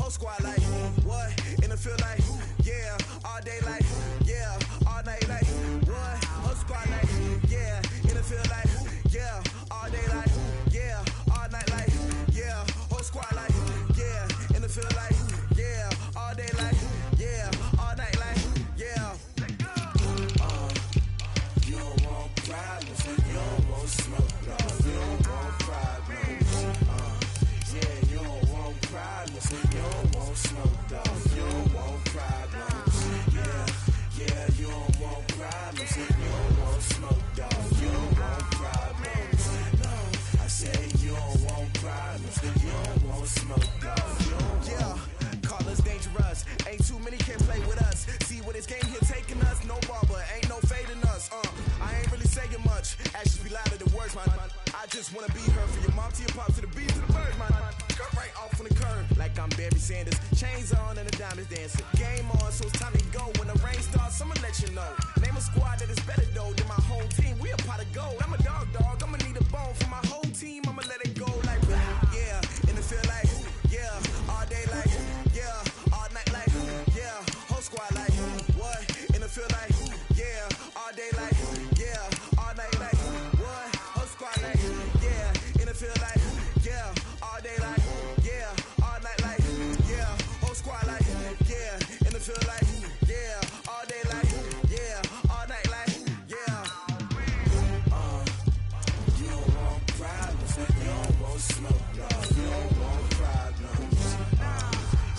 Squad like, what? In the field like, yeah, all day like, yeah, all night like, what? Whole squad like, yeah, in the field like, yeah, all day like, yeah, all night like, yeah, whole squad like, yeah, in the field like, yeah, all day like, yeah, all night like, yeah. You don't want problems, you don't want smoke, no, you don't want problems, yeah, you don't want problems, you don't want smoke, dog, you don't want problems, yeah, you don't want problems, you don't want smoke, dog, you don't want problems, no, I said you don't want problems, you don't want smoke, dog, you don't want. Call us dangerous, ain't too many can play with us, see what this game here taking us, no barber, ain't no fading us, I ain't really saying much, actions be louder than words, man, I just wanna be heard from your mom to your pop to the beat to the birds, man, cut right off on the curb, like I'm Barry Sanders, chains on and the diamonds dancing, game on, so it's time to go, when the rain starts, I'ma let you know, name a squad that is better though than my whole team, we a pot of gold, I'm a dog, I'ma need a bone for my whole team, I'ma let it go like, yeah, in the field like, yeah, all day like, yeah, all night like, yeah, whole squad like, what, in the field like, yeah, all day like, yeah, all night like, what, whole squad like, yeah, in the field like, yeah, all day like, yeah, all night like, yeah, whole squad like, yeah, in the field like, yeah, all day like, yeah, all night like, yeah. You don't want problems, you don't want smoke, no, you don't want problems.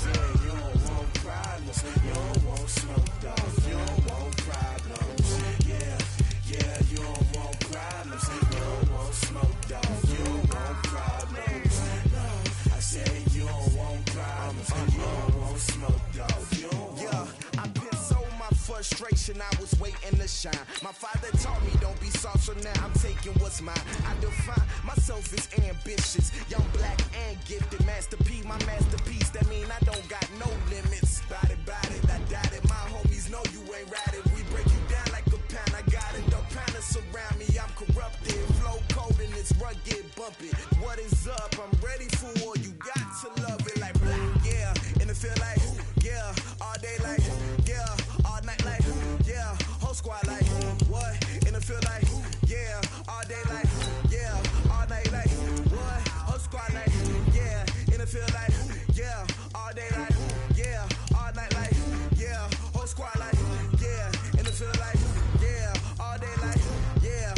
Yeah, you don't want problems, you don't want smoke, dog, you don't want problems. Yeah, you don't want problems, you don't want smoke, dog, you don't want problems. No, I said you don't want problems, you don't want smoke, dog, you don't want. Yeah, I've been so my frustration, I was waiting to shine. My father taught me don't be soft, so now I'm taking what's mine. I define myself as ambitious, young, black, and gifted. Master P, my masterpiece, that mean I don't got no limits. Bout it, I doubt it. My homies know you ain't ratted. We break you down like a pound. I got it, the pounders surround me. I'm corrupted, flow cold and it's rugged, bumpy. What is up? I'm ready for war. You got to love it like black. Yeah, in the field like, yeah, all day like, yeah, all night like, yeah, whole squad like, what? In the field like, yeah, all day like, yeah, all night like, what? Whole squad like, yeah, in the field like, yeah, all day like, yeah, all night like, yeah, whole squad like, yeah, in the field like, yeah, all day like, yeah,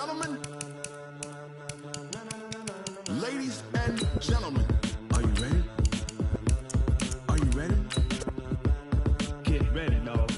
gentlemen. Ladies and gentlemen. Are you ready? Are you ready? Get ready, dog.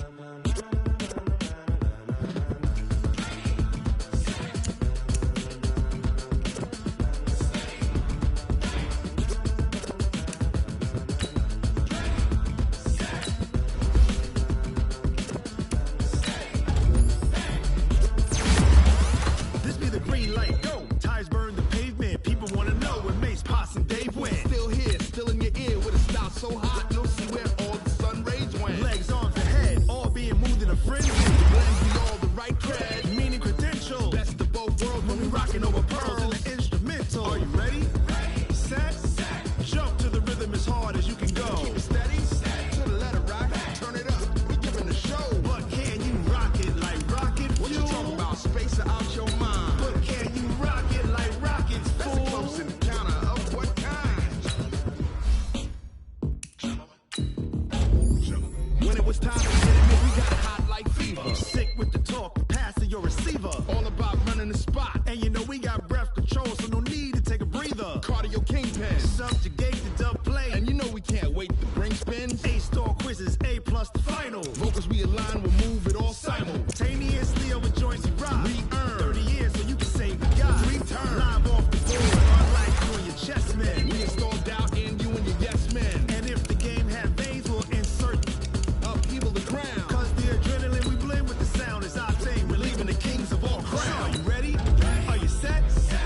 This be the green light, go. Tires burn the pavement. People want to know where Mace, Pops, and Dave went. Still here, still in your ear with a style so hot, you'll see where all the sun rays went. Legs, arms, and head, all being moved in a frenzy. The blends be all the right cred, Meaning credentials. best of both worlds when we rocking over Pearls in pearls. the instrumental. Are you ready? Set. Jump to the rhythm as hard as you can go. Keep it steady, to the letter rock, turn it up, we giving the show. But can you rock it like rocket What you fuel? talking about? Space out your mind. But can you rock it like rockets, That's a fool? close encounter of what kind? When it was time to get it, we got hot like fever. Sick with the talk, passing your receiver. All about running the spot. And you know we got breath control, so no need to take a breather. Cardio kingpin. Subjugate the dub play. And you know we can't wait to bring spins. A-star quizzes, A+ the final. Vocals we align, we'll move it all Simultaneously over joints we rock. We earn 30 years so you can say we got 3 turns. Live off the board, unlike you and your chess men. We install doubt in you and your yes men. And if the game had veins, we'll insert Upheaval the crown. Cause the adrenaline we blend with the sound is our thing. We're leaving the kings of all crowns. Are you ready? Are you set?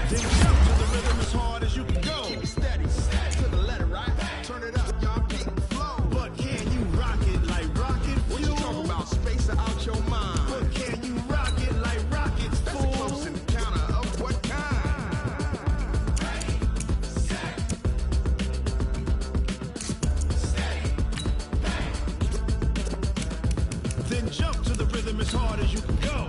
Then jump to the rhythm as hard as you can go. Keep it steady, to the letter right. Turn it up, y'all peak flow. But can you rock it like rocket What you fuel? talking about? Space out your mind. But can you rock it like rockets, That's a fool? close encounter of what kind? Then jump to the rhythm as hard as you can go.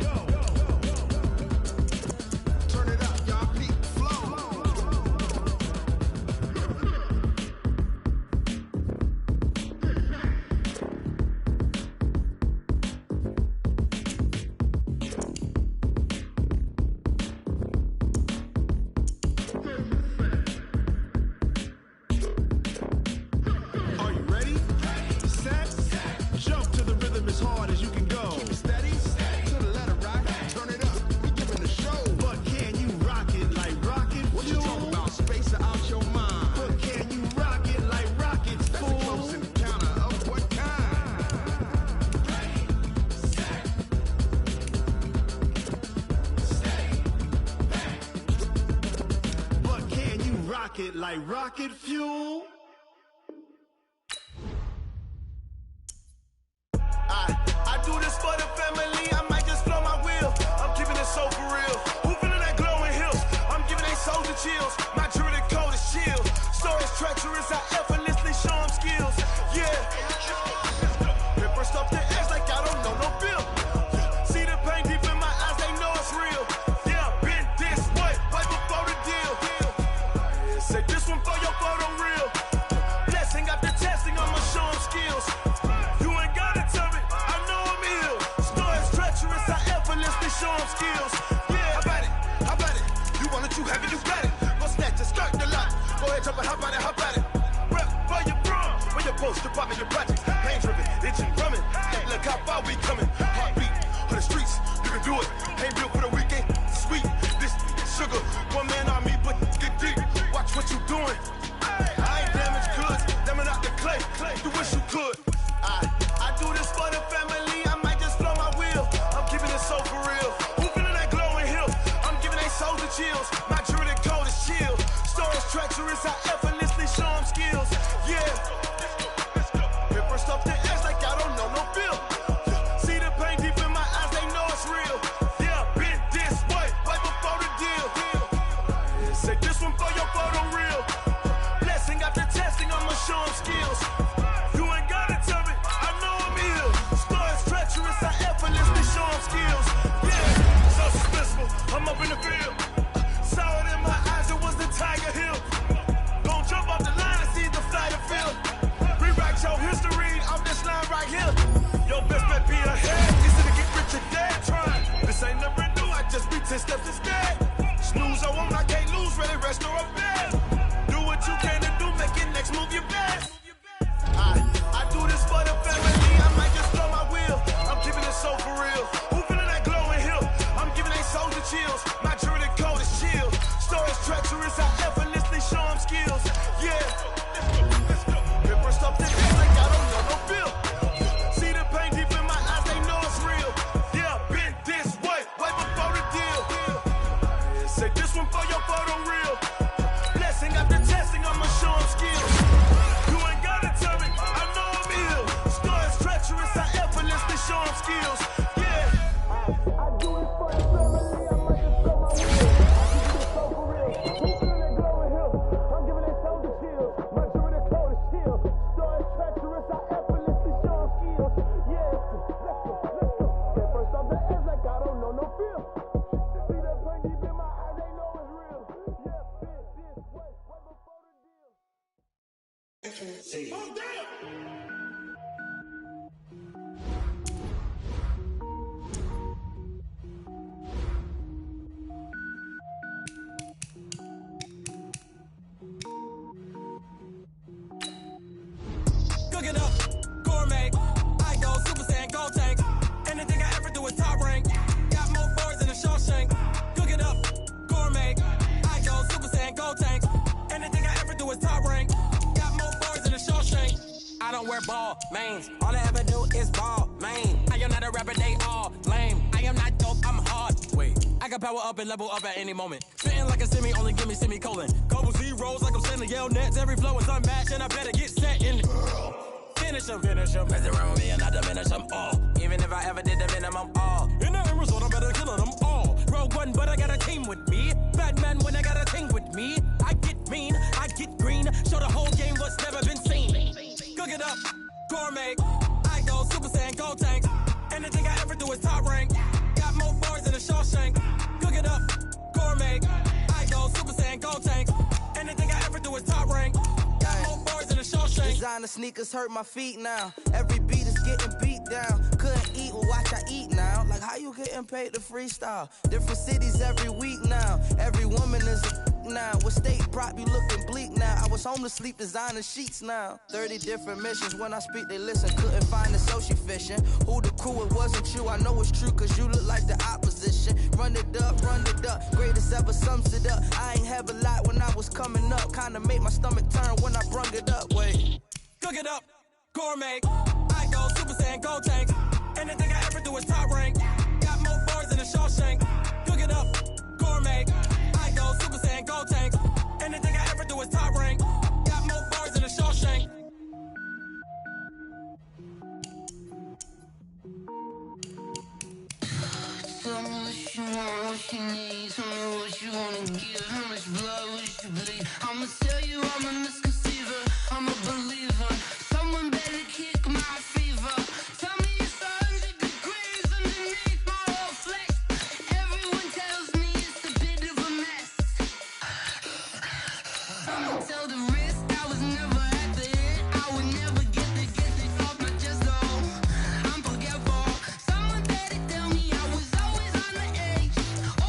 Turn it up, y'all peak flow. Are you ready? Set. Jump to the rhythm as hard as you can go. Keep it steady, to the letter right. Turn it up, we giving the show. But can you rock it like rocket What you fuel? talking about? Space out your mind. But can you rock it like rockets, That's a fool? close encounter of what kind? But can you rock it like rocket fuel? I do this for the family, I might just blow my wheel. I'm keeping it so for real. Who feeling that glowing hills? I'm giving they soldier chills. My jewelry code is chill. Stories treacherous, I effortlessly show them skills. Yeah. Hit first off the edge like I don't know no bill. See the pain deep in my eyes, they know it's real. Yeah, been this way, right before the deal. Say this one for your photo real. Blessing after testing, I'ma show them skills. You ain't gotta tell me, I know I'm ill. Stories treacherous, I effortlessly show them skills. Yeah, how about it? How about it? You want it, you have it, you got it. Go snatch it, start the lot. Go ahead, jump it, how about it? How about it? Rep for your bro, for your poster, pop in your project. Pain driven, itching, drumming. Hey, look how far we coming. Heartbeat on the streets, you can do it. Ain't built for the weekend, sweet. This sugar, one man on me, but get deep. Watch what you doing. I ain't damaged goods, damn it out the clay. You wish you could. I do this for the family, I might just blow my wheel. I'm keeping it so for real. Who feeling that glowing hill? I'm giving they soldier chills. My jewelry code is chill. Stories treacherous, I effortlessly show them skills. Yeah. Hit first off the edge like I don't know no bill. See the pain deep in my eyes, they know it's real. Yeah, been this way, right before the deal. Say this one for your photo real. Blessing after testing, I'ma show them skills. You ain't gotta tell me, I know I'm ill. Stories treacherous, I effortlessly show them skills. Yeah, so suspenseful, I'm up in the field. Saw it in my eyes, it was the Tiger Hill. Go I don't wear ball mains. All I ever do is ball main. I am not a rapper, they all lame. I am not dope, I'm hard. Wait, I can power up and level up at any moment. Fitting like a semi, only give me semicolon. Couple zeros like I'm sending yell nets. Every flow is unmatched and I better get set in. Finish them. Mess around with me and I diminish them all. Even if I ever did the minimum all. In the end result, I better kill them all. Rogue One, but I got a team with me. Batman when I got a team with me. I get mean, I get green. Show the whole game what's never been seen. Cook it up, gourmet. I go Super Saiyan, gold tank. Anything I ever do is top rank. Got more bars than a Shawshank. Cook it up, gourmet. I go Super Saiyan, gold tank. Anything I ever do is top rank. Got more bars than a Shawshank. Designer sneakers hurt my feet now. Every beat is getting beat down. Couldn't eat, well watch I eat now. Like how you getting paid to freestyle? Different cities every week now. Every woman is a now. With state prop, you looking bleak now. I was home to sleep, designer sheets now. 30 different missions. When I speak, they listen. Couldn't find the social fishing. Who the crew, it wasn't you. I know it's true, cause you look like the opposition. Run it up. Greatest ever sums it up. I ain't have a lot when I was coming up. Kinda made my stomach turn when I brung it up. Wait. Cook it up, gourmet. I go Super Saiyan, gold tank. Anything I ever do is top rank. Got more bars than a Shawshank. Cook it up, gourmet. I go Super Saiyan, gold tank. Anything I ever do is top rank. Got more bars than a Shawshank. Tell me what you want, what you need. Tell me what you wanna give. How much blood would you bleed? I'ma tell you I'm a misconceiver. I'm a believer. Someone better kick my fever. Tell me it's 100 degrees underneath my whole flesh. Everyone tells me it's a bit of a mess. I'ma tell the risk I was never at the end. I would never get it off my chest though. I'm forgetful. Someone better tell me I was always on the edge.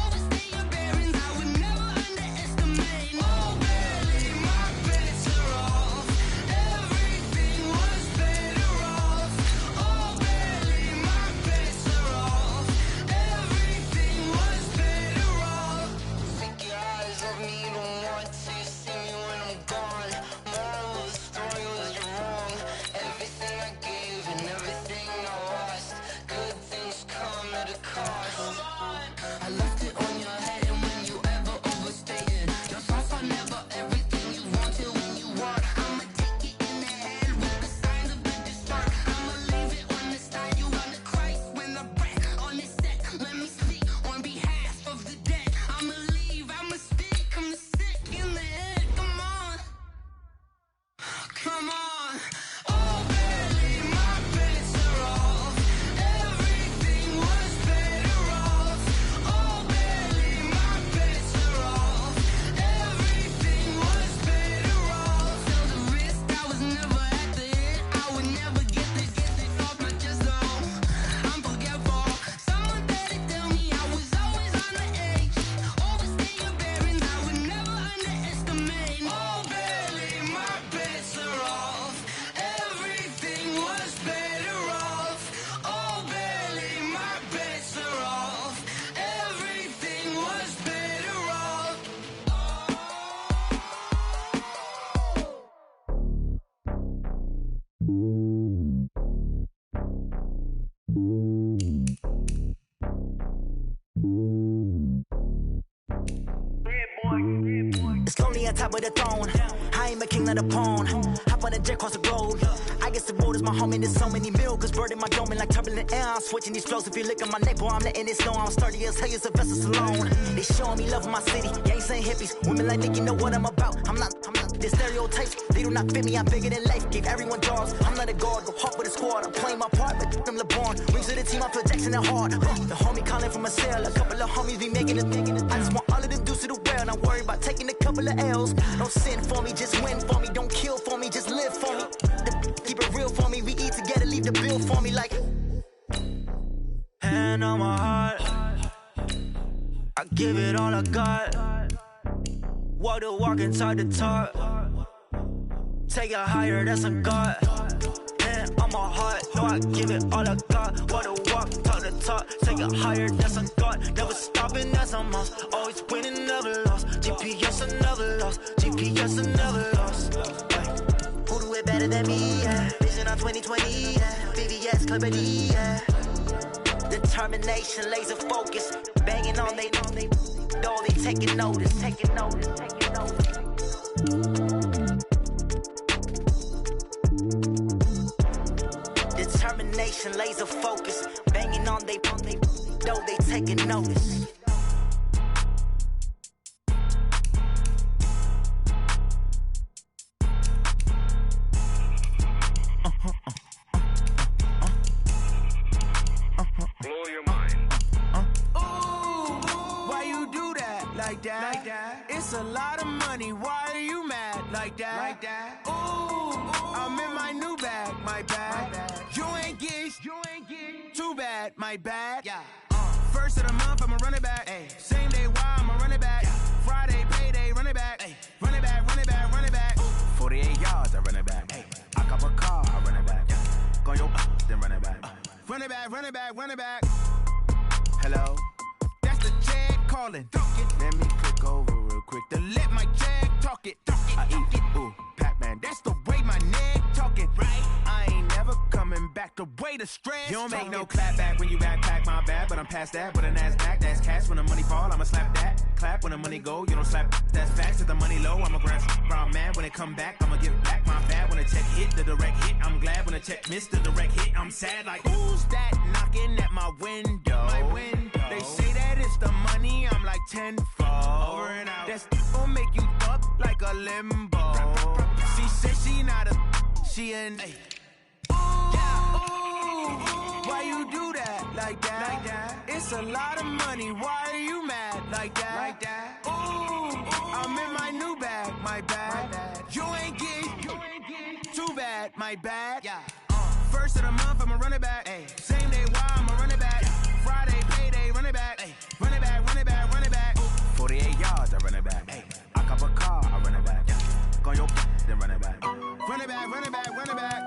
Overstay your bearings, I would never underestimate. Oh, barely my bets are off. Everything was better off. Oh, barely my bets are off. Everything was better off. Think your eyes of me, don't want to see me when I'm gone. Moral of the story was you're wrong. Everything I gave and everything I lost. Good things come at a cost. I left it on your head, and when you ever overstated, your thoughts are never everything you wanted when you want. I'ma take it in the head with the signs of the distort. I'ma leave it on the side. You on the Christ when I breath on this set. Let me speak on behalf of the dead. I'ma leave, I'ma speak. I'm the sick in the head. Come on. Come on. Oh, barely my bets are off. Everything was better off. Oh, barely my bets are off. Everything was better off. Tell the risk I was never at the end. I would never get it off my chest though. I'm forgetful. Someone better tell me I was always on the edge. Overstay your bearings, I would never underestimate. Oh, barely my bets are off. Everything was better off. Oh, barely my bets are off. Everything was better off. It's lonely on top of the throne. I ain't a king of the pawn. Hop on a jet across the road. I guess the road is my home and there's so many milk. Bird in my dome and like turbulent air. I'm switching these flows. If you look at my neck, boy, I'm letting it snow. I'm sturdy as hell as a vessel alone. They showing me love in my city. Gangs ain't hippies. Women like Nicky know what I'm about. I'm not. The stereotypes, they do not fit me. I'm bigger than life. Gave everyone dogs. I'm not a guard. Go hard with a squad. I'm playing my part, but them LeBron. Rings of the team, I'm projecting it hard. The homie calling from a cell. A couple of homies be making a thing. I just want all of them dudes to do well. Not worry about taking a couple of L's. Don't sin for me, just win for me. Don't kill for me, just live for me. Keep it real for me. We eat together, leave the bill for me like. Hand on my heart, I give it all I got. Walk the walk and talk the talk. Take it higher, that's a God. Hand on my heart, no, I give it all I got. Walk the walk, talk the talk. Take it higher, that's a God. Never stopping, that's a must. Always winning, never lost. GPS, I never lost. GPS, I never lost. Who do it better? better than me, yeah. Vision on 2020, yeah. VVS, Clippity, yeah. Determination, laser focus. Banging on they know they taking notice. Determination, laser focus. Banging on they know they taking notice. Blow your mind. Why you do that like that? It's a lot of money. Why are you mad like that? Ooh, I'm in my new bag, my bad. You ain't get too bad, my bad. Yeah. First of the month, I'ma run it back. Ay. Same day, why I'ma run it back. Friday, payday, run it back. Ay. Run it back, run it back, run it back. 48 yards, I run it back. Ay. I cop a car, I run it back. Go your then run it back. Run it back, run it back, run it back. Hello? That's the jag calling. Let me click over real quick to let my jag talk it. I eat it, ooh, Pac-Man. That's the way my neck talking. Right? I ain't never coming back the way the stress. You don't make no clap back when you backpack, my bad. But I'm past that with a NASDAQ. That's cash when the money fall. I'ma slap that. Clap when the money go. You don't slap. That's facts. If the money low, I'ma grab brown man. When it come back, I'ma give back my bad. When the check hit, the direct hit. I'm glad when the check missed the direct hit. I'm sad like, who's that knocking at my window? My window. They say that it's the money. I'm like tenfold. Over and out. That's gon' make you up like a limbo. She said she not a, she an. Ay. Why you do that like that? It's a lot of money. Why are you mad like that? Ooh, I'm in my new bag, my bad. You ain't get too bad, my bad. Yeah. First of the month, I'ma run it back. Ay. Same day, why I'ma run it back. Friday, payday, run it back. Ay. Run it back, run it back, run it back. 48 yards, I run it back. Ay. I cop a car, I run it back. Go your then run it back. Run it back, run it back, run it back.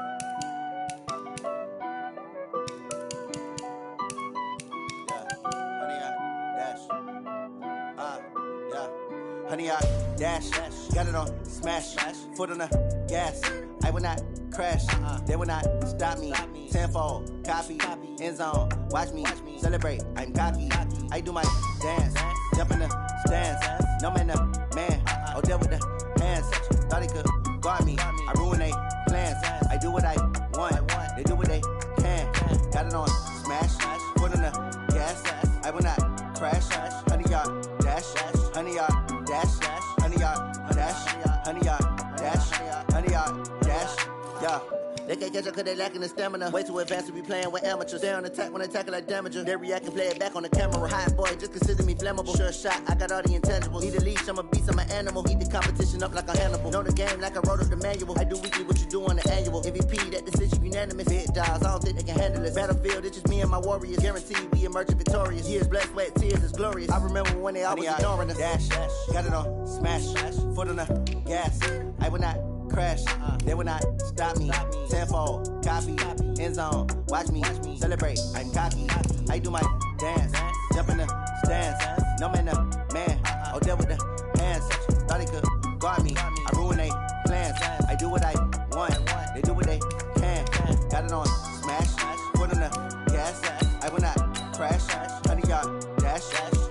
Honey, I dash, got it on smash, foot on the gas. I will not crash, they will not stop me. Tenfold, copy, end zone, watch me celebrate. I'm cocky, I do my dance, jump in the stands. No man, the man, oh, deal with the hands. Thought he could guard me, I ruin they plans. I do what I want, they do what they can. Got it on smash, foot on the gas. I will not crash, honey, y'all dash, honey, y'all dash, honey, y'all dash, honey, y'all dash, honey, y'all dash, yeah. They can't catch up cause they lacking the stamina. Way too advanced to be playing with amateurs. Stay on attack when they tackle like damager. They react and play it back on the camera. Hot boy, just consider me flammable. Sure shot, I got all the intangibles. Need a leash, I'm a beast, I'm an animal. Eat the competition up like a Hannibal. Know the game like I wrote up the manual. I do weekly what you do on the annual. MVP, that decision unanimous. Hit dials, I don't think they can handle it. Battlefield, it's just me and my warriors. Guaranteed we emerging victorious. Years, blood, sweat, tears, it's glorious. I remember when they always ignoring us. Dash, got it on smash, foot on the gas. I will not crash, they will not stop me. Tenfold, copy, end zone, watch me celebrate. I'm cocky, I do my dance, jump in the stands. No man, the man, oh, deal with the hands. Thought he could guard me, I ruin they plans. I do what I want, they do what they can. Got it on smash, foot on the gas. I will not crash, honey, y'all dash,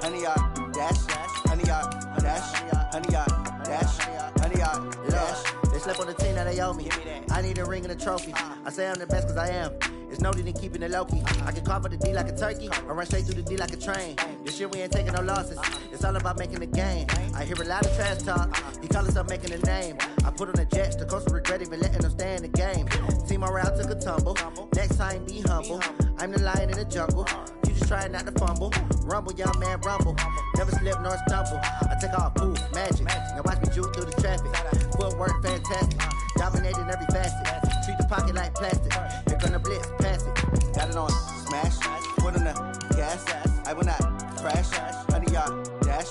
honey, y'all dash, honey, y'all dash, honey, y'all dash, honey, y'all dash. They slept on the team, now they owe me. I need a ring and a trophy. I say I'm the best cause I am. It's no need in keeping it low-key. I can carve up the D like a turkey, or run straight through the D like a train. This shit, we ain't taking no losses. It's all about making the game. I hear a lot of trash talk. He call us up making a name. I put on the jets, the coach will regret even letting them stay in the game. Team morale took a tumble. Next time, be humble. I'm the lion in the jungle. You just trying not to fumble. Rumble, young man, rumble. Never slip nor stumble. I take off, poof, magic. Now watch me juke through the traffic. Footwork, fantastic. Dominating every facet. Treat the pocket like plastic. Here gonna blitz, pass it. Got it on smash, foot on the gas. I will not crash. Honey, y'all dash,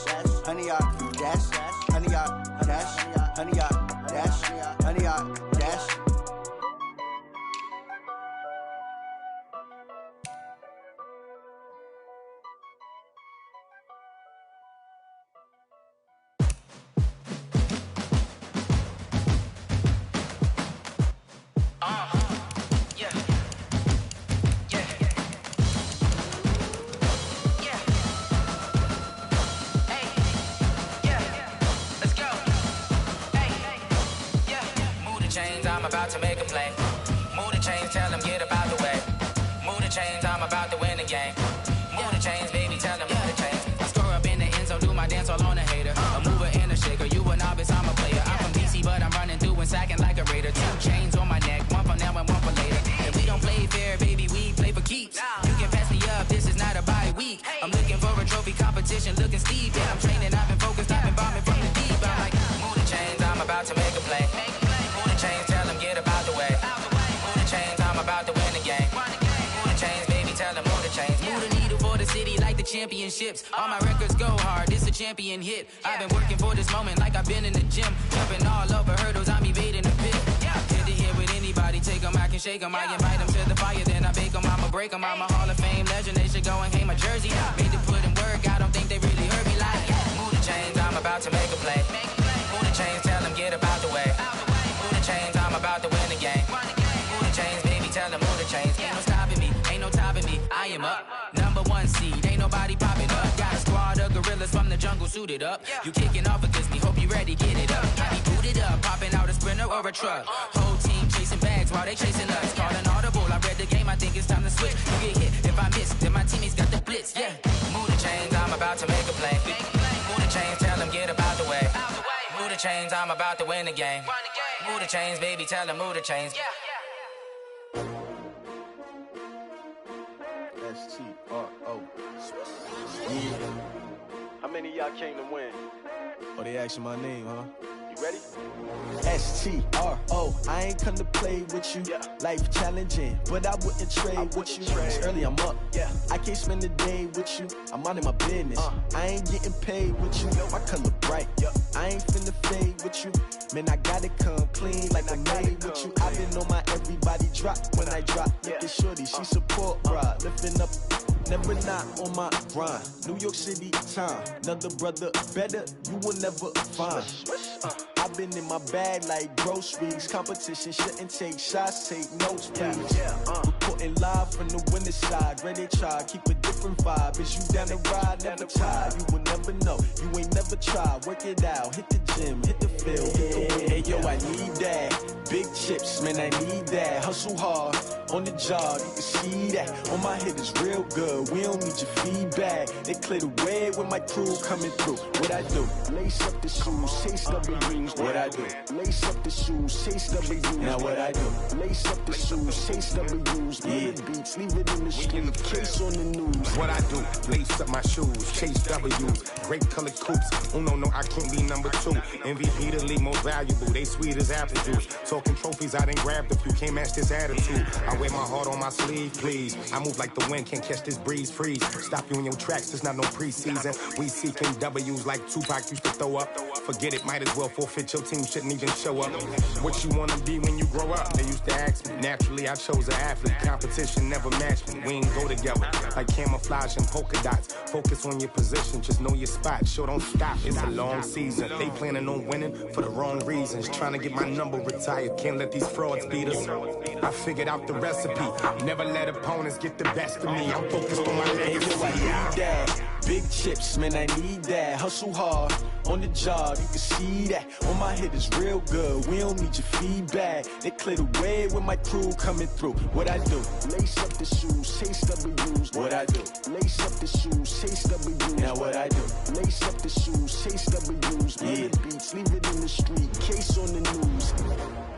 honey, y'all dash, honey, y'all dash, honey, y'all dash, honey, y'all dash. chains, I'm about to make a play. Move the chains, tell them get up out the way. Move the chains, I'm about to win the game. Move the chains, baby, tell them move the chains. I score up in the end zone, do my dance all on a hater. A mover and a shaker, you a novice, I'm a player. I'm from DC, but I'm running through and sacking like a raider. 2 chains on my neck, one for now and one for later. And we don't play fair, baby, we play for keeps. You can pass me up, this is not a bye week. I'm looking for a trophy competition, looking steep. Yeah, I'm training, I've been focused, I've been bombing from the deep. I'm like, move the chains, I'm about to make a play. Move the chains, tell them get up out the way. Move the chains, I'm about to win the game. Move the chains, baby, tell them move the chains. Move the needle for the city like the championships. All my records go hard, this a champion hit. I've been working for this moment like I've been in the gym. Jumping all over hurdles, I'm evading the pit. Hit the hit with anybody, take them, I can shake them. I invite them to the fire, then I bake them, I'ma break them. I'm a Hall of Fame legend, they should go and hang my jersey. Made to put in work, I don't think they really heard me like, move the chains, I'm about to make a play. Move the chains, tell them get up out the way. Move the chains, I'm about to win the game. Move the chains, baby, tell them move the chains. Ain't no stopping me, ain't no topping me, I am up. #1 seed, ain't nobody popping up. Got a squad of gorillas from the jungle suited up. You kicking off against me, hope you ready, get it up. I be booted up, popping out a Sprinter or a truck. Whole team chasing bags while they chasing us. Calling audible, I read the game, I think it's time to switch. You get hit, if I miss, then my teammates got the blitz, yeah. Move the chains, I'm about to make a play. Move the chains, tell them get up out the way. Move the chains, I'm about to win the game. Move the chains, baby, tell them move the chains. S-T-R-O. How many of y'all came to win? Oh, they asking my name, huh? You ready? S-T-R-O. I ain't come to play with you. Life challenging, but I wouldn't trade with you. It's early, I'm up. I can't spend the day with you. I'm minding my business. I ain't getting paid with you. My color bright. I ain't finna fade with you. Man, I gotta come clean like I made with you. I've been on my everybody drop when I drop. Look at shorty, she support rod. Lifting up, never not on my grind. New York City time. Another brother better, you will never find. I've been in my bag like groceries. Competition shouldn't take shots, take notes, please. Reporting live from the winter side. Ready to try, keep a different vibe. Is you down the ride, never tired. You will never know, you ain't never tried. Work it out, hit the gym, hit the field, hit the wind. Hey yo, I need that. Big chips, man, I need that. Hustle hard, on the job, you can see that. On my head is real good, we don't need your feedback. They clear the way when my crew coming through. What I do? Lace up the shoes, chase W's. What I do? Lace up the shoes, chase W's. Now what I do? Lace up the shoes, chase W's. Yeah. Beats, leave it in the street, case on the news. What I do? Lace up my shoes, chase W's. Great colored coops. Oh no, I can't be number 2. MVP the league most valuable. They sweet as apple juice. Talking trophies, I done grabbed a few. Can't match this attitude. I wear my heart on my sleeve, please. I move like the wind, can't catch this breeze, freeze. Stop you in your tracks, it's not no preseason. We seeking W's like Tupac used to throw up. Forget it, might as well forfeit. Your team shouldn't even show up. What you wanna be when you grow up? They used to ask me. Naturally, I chose an athlete. Competition never matched me. We ain't go together like camouflage and polka dots. Focus on your position, just know your spot. Sure, don't stop. It's a long season. They planning on winning for the wrong reasons. Trying to get my number retired. Can't let these frauds beat us. I figured out the recipe. Never let opponents get the best of me. I'm focused on my legacy. I need that. Big chips, man, I need that. Hustle hard, on the job, you can see that. On my head is real good, we don't need your feedback. They clear the way when my crew coming through. What I do? Lace up the shoes, chase W's. What I do? Lace up the shoes, chase W's. Now what I do? Lace up the shoes, chase W's. Yeah. Beats, leave it in the street, case on the news.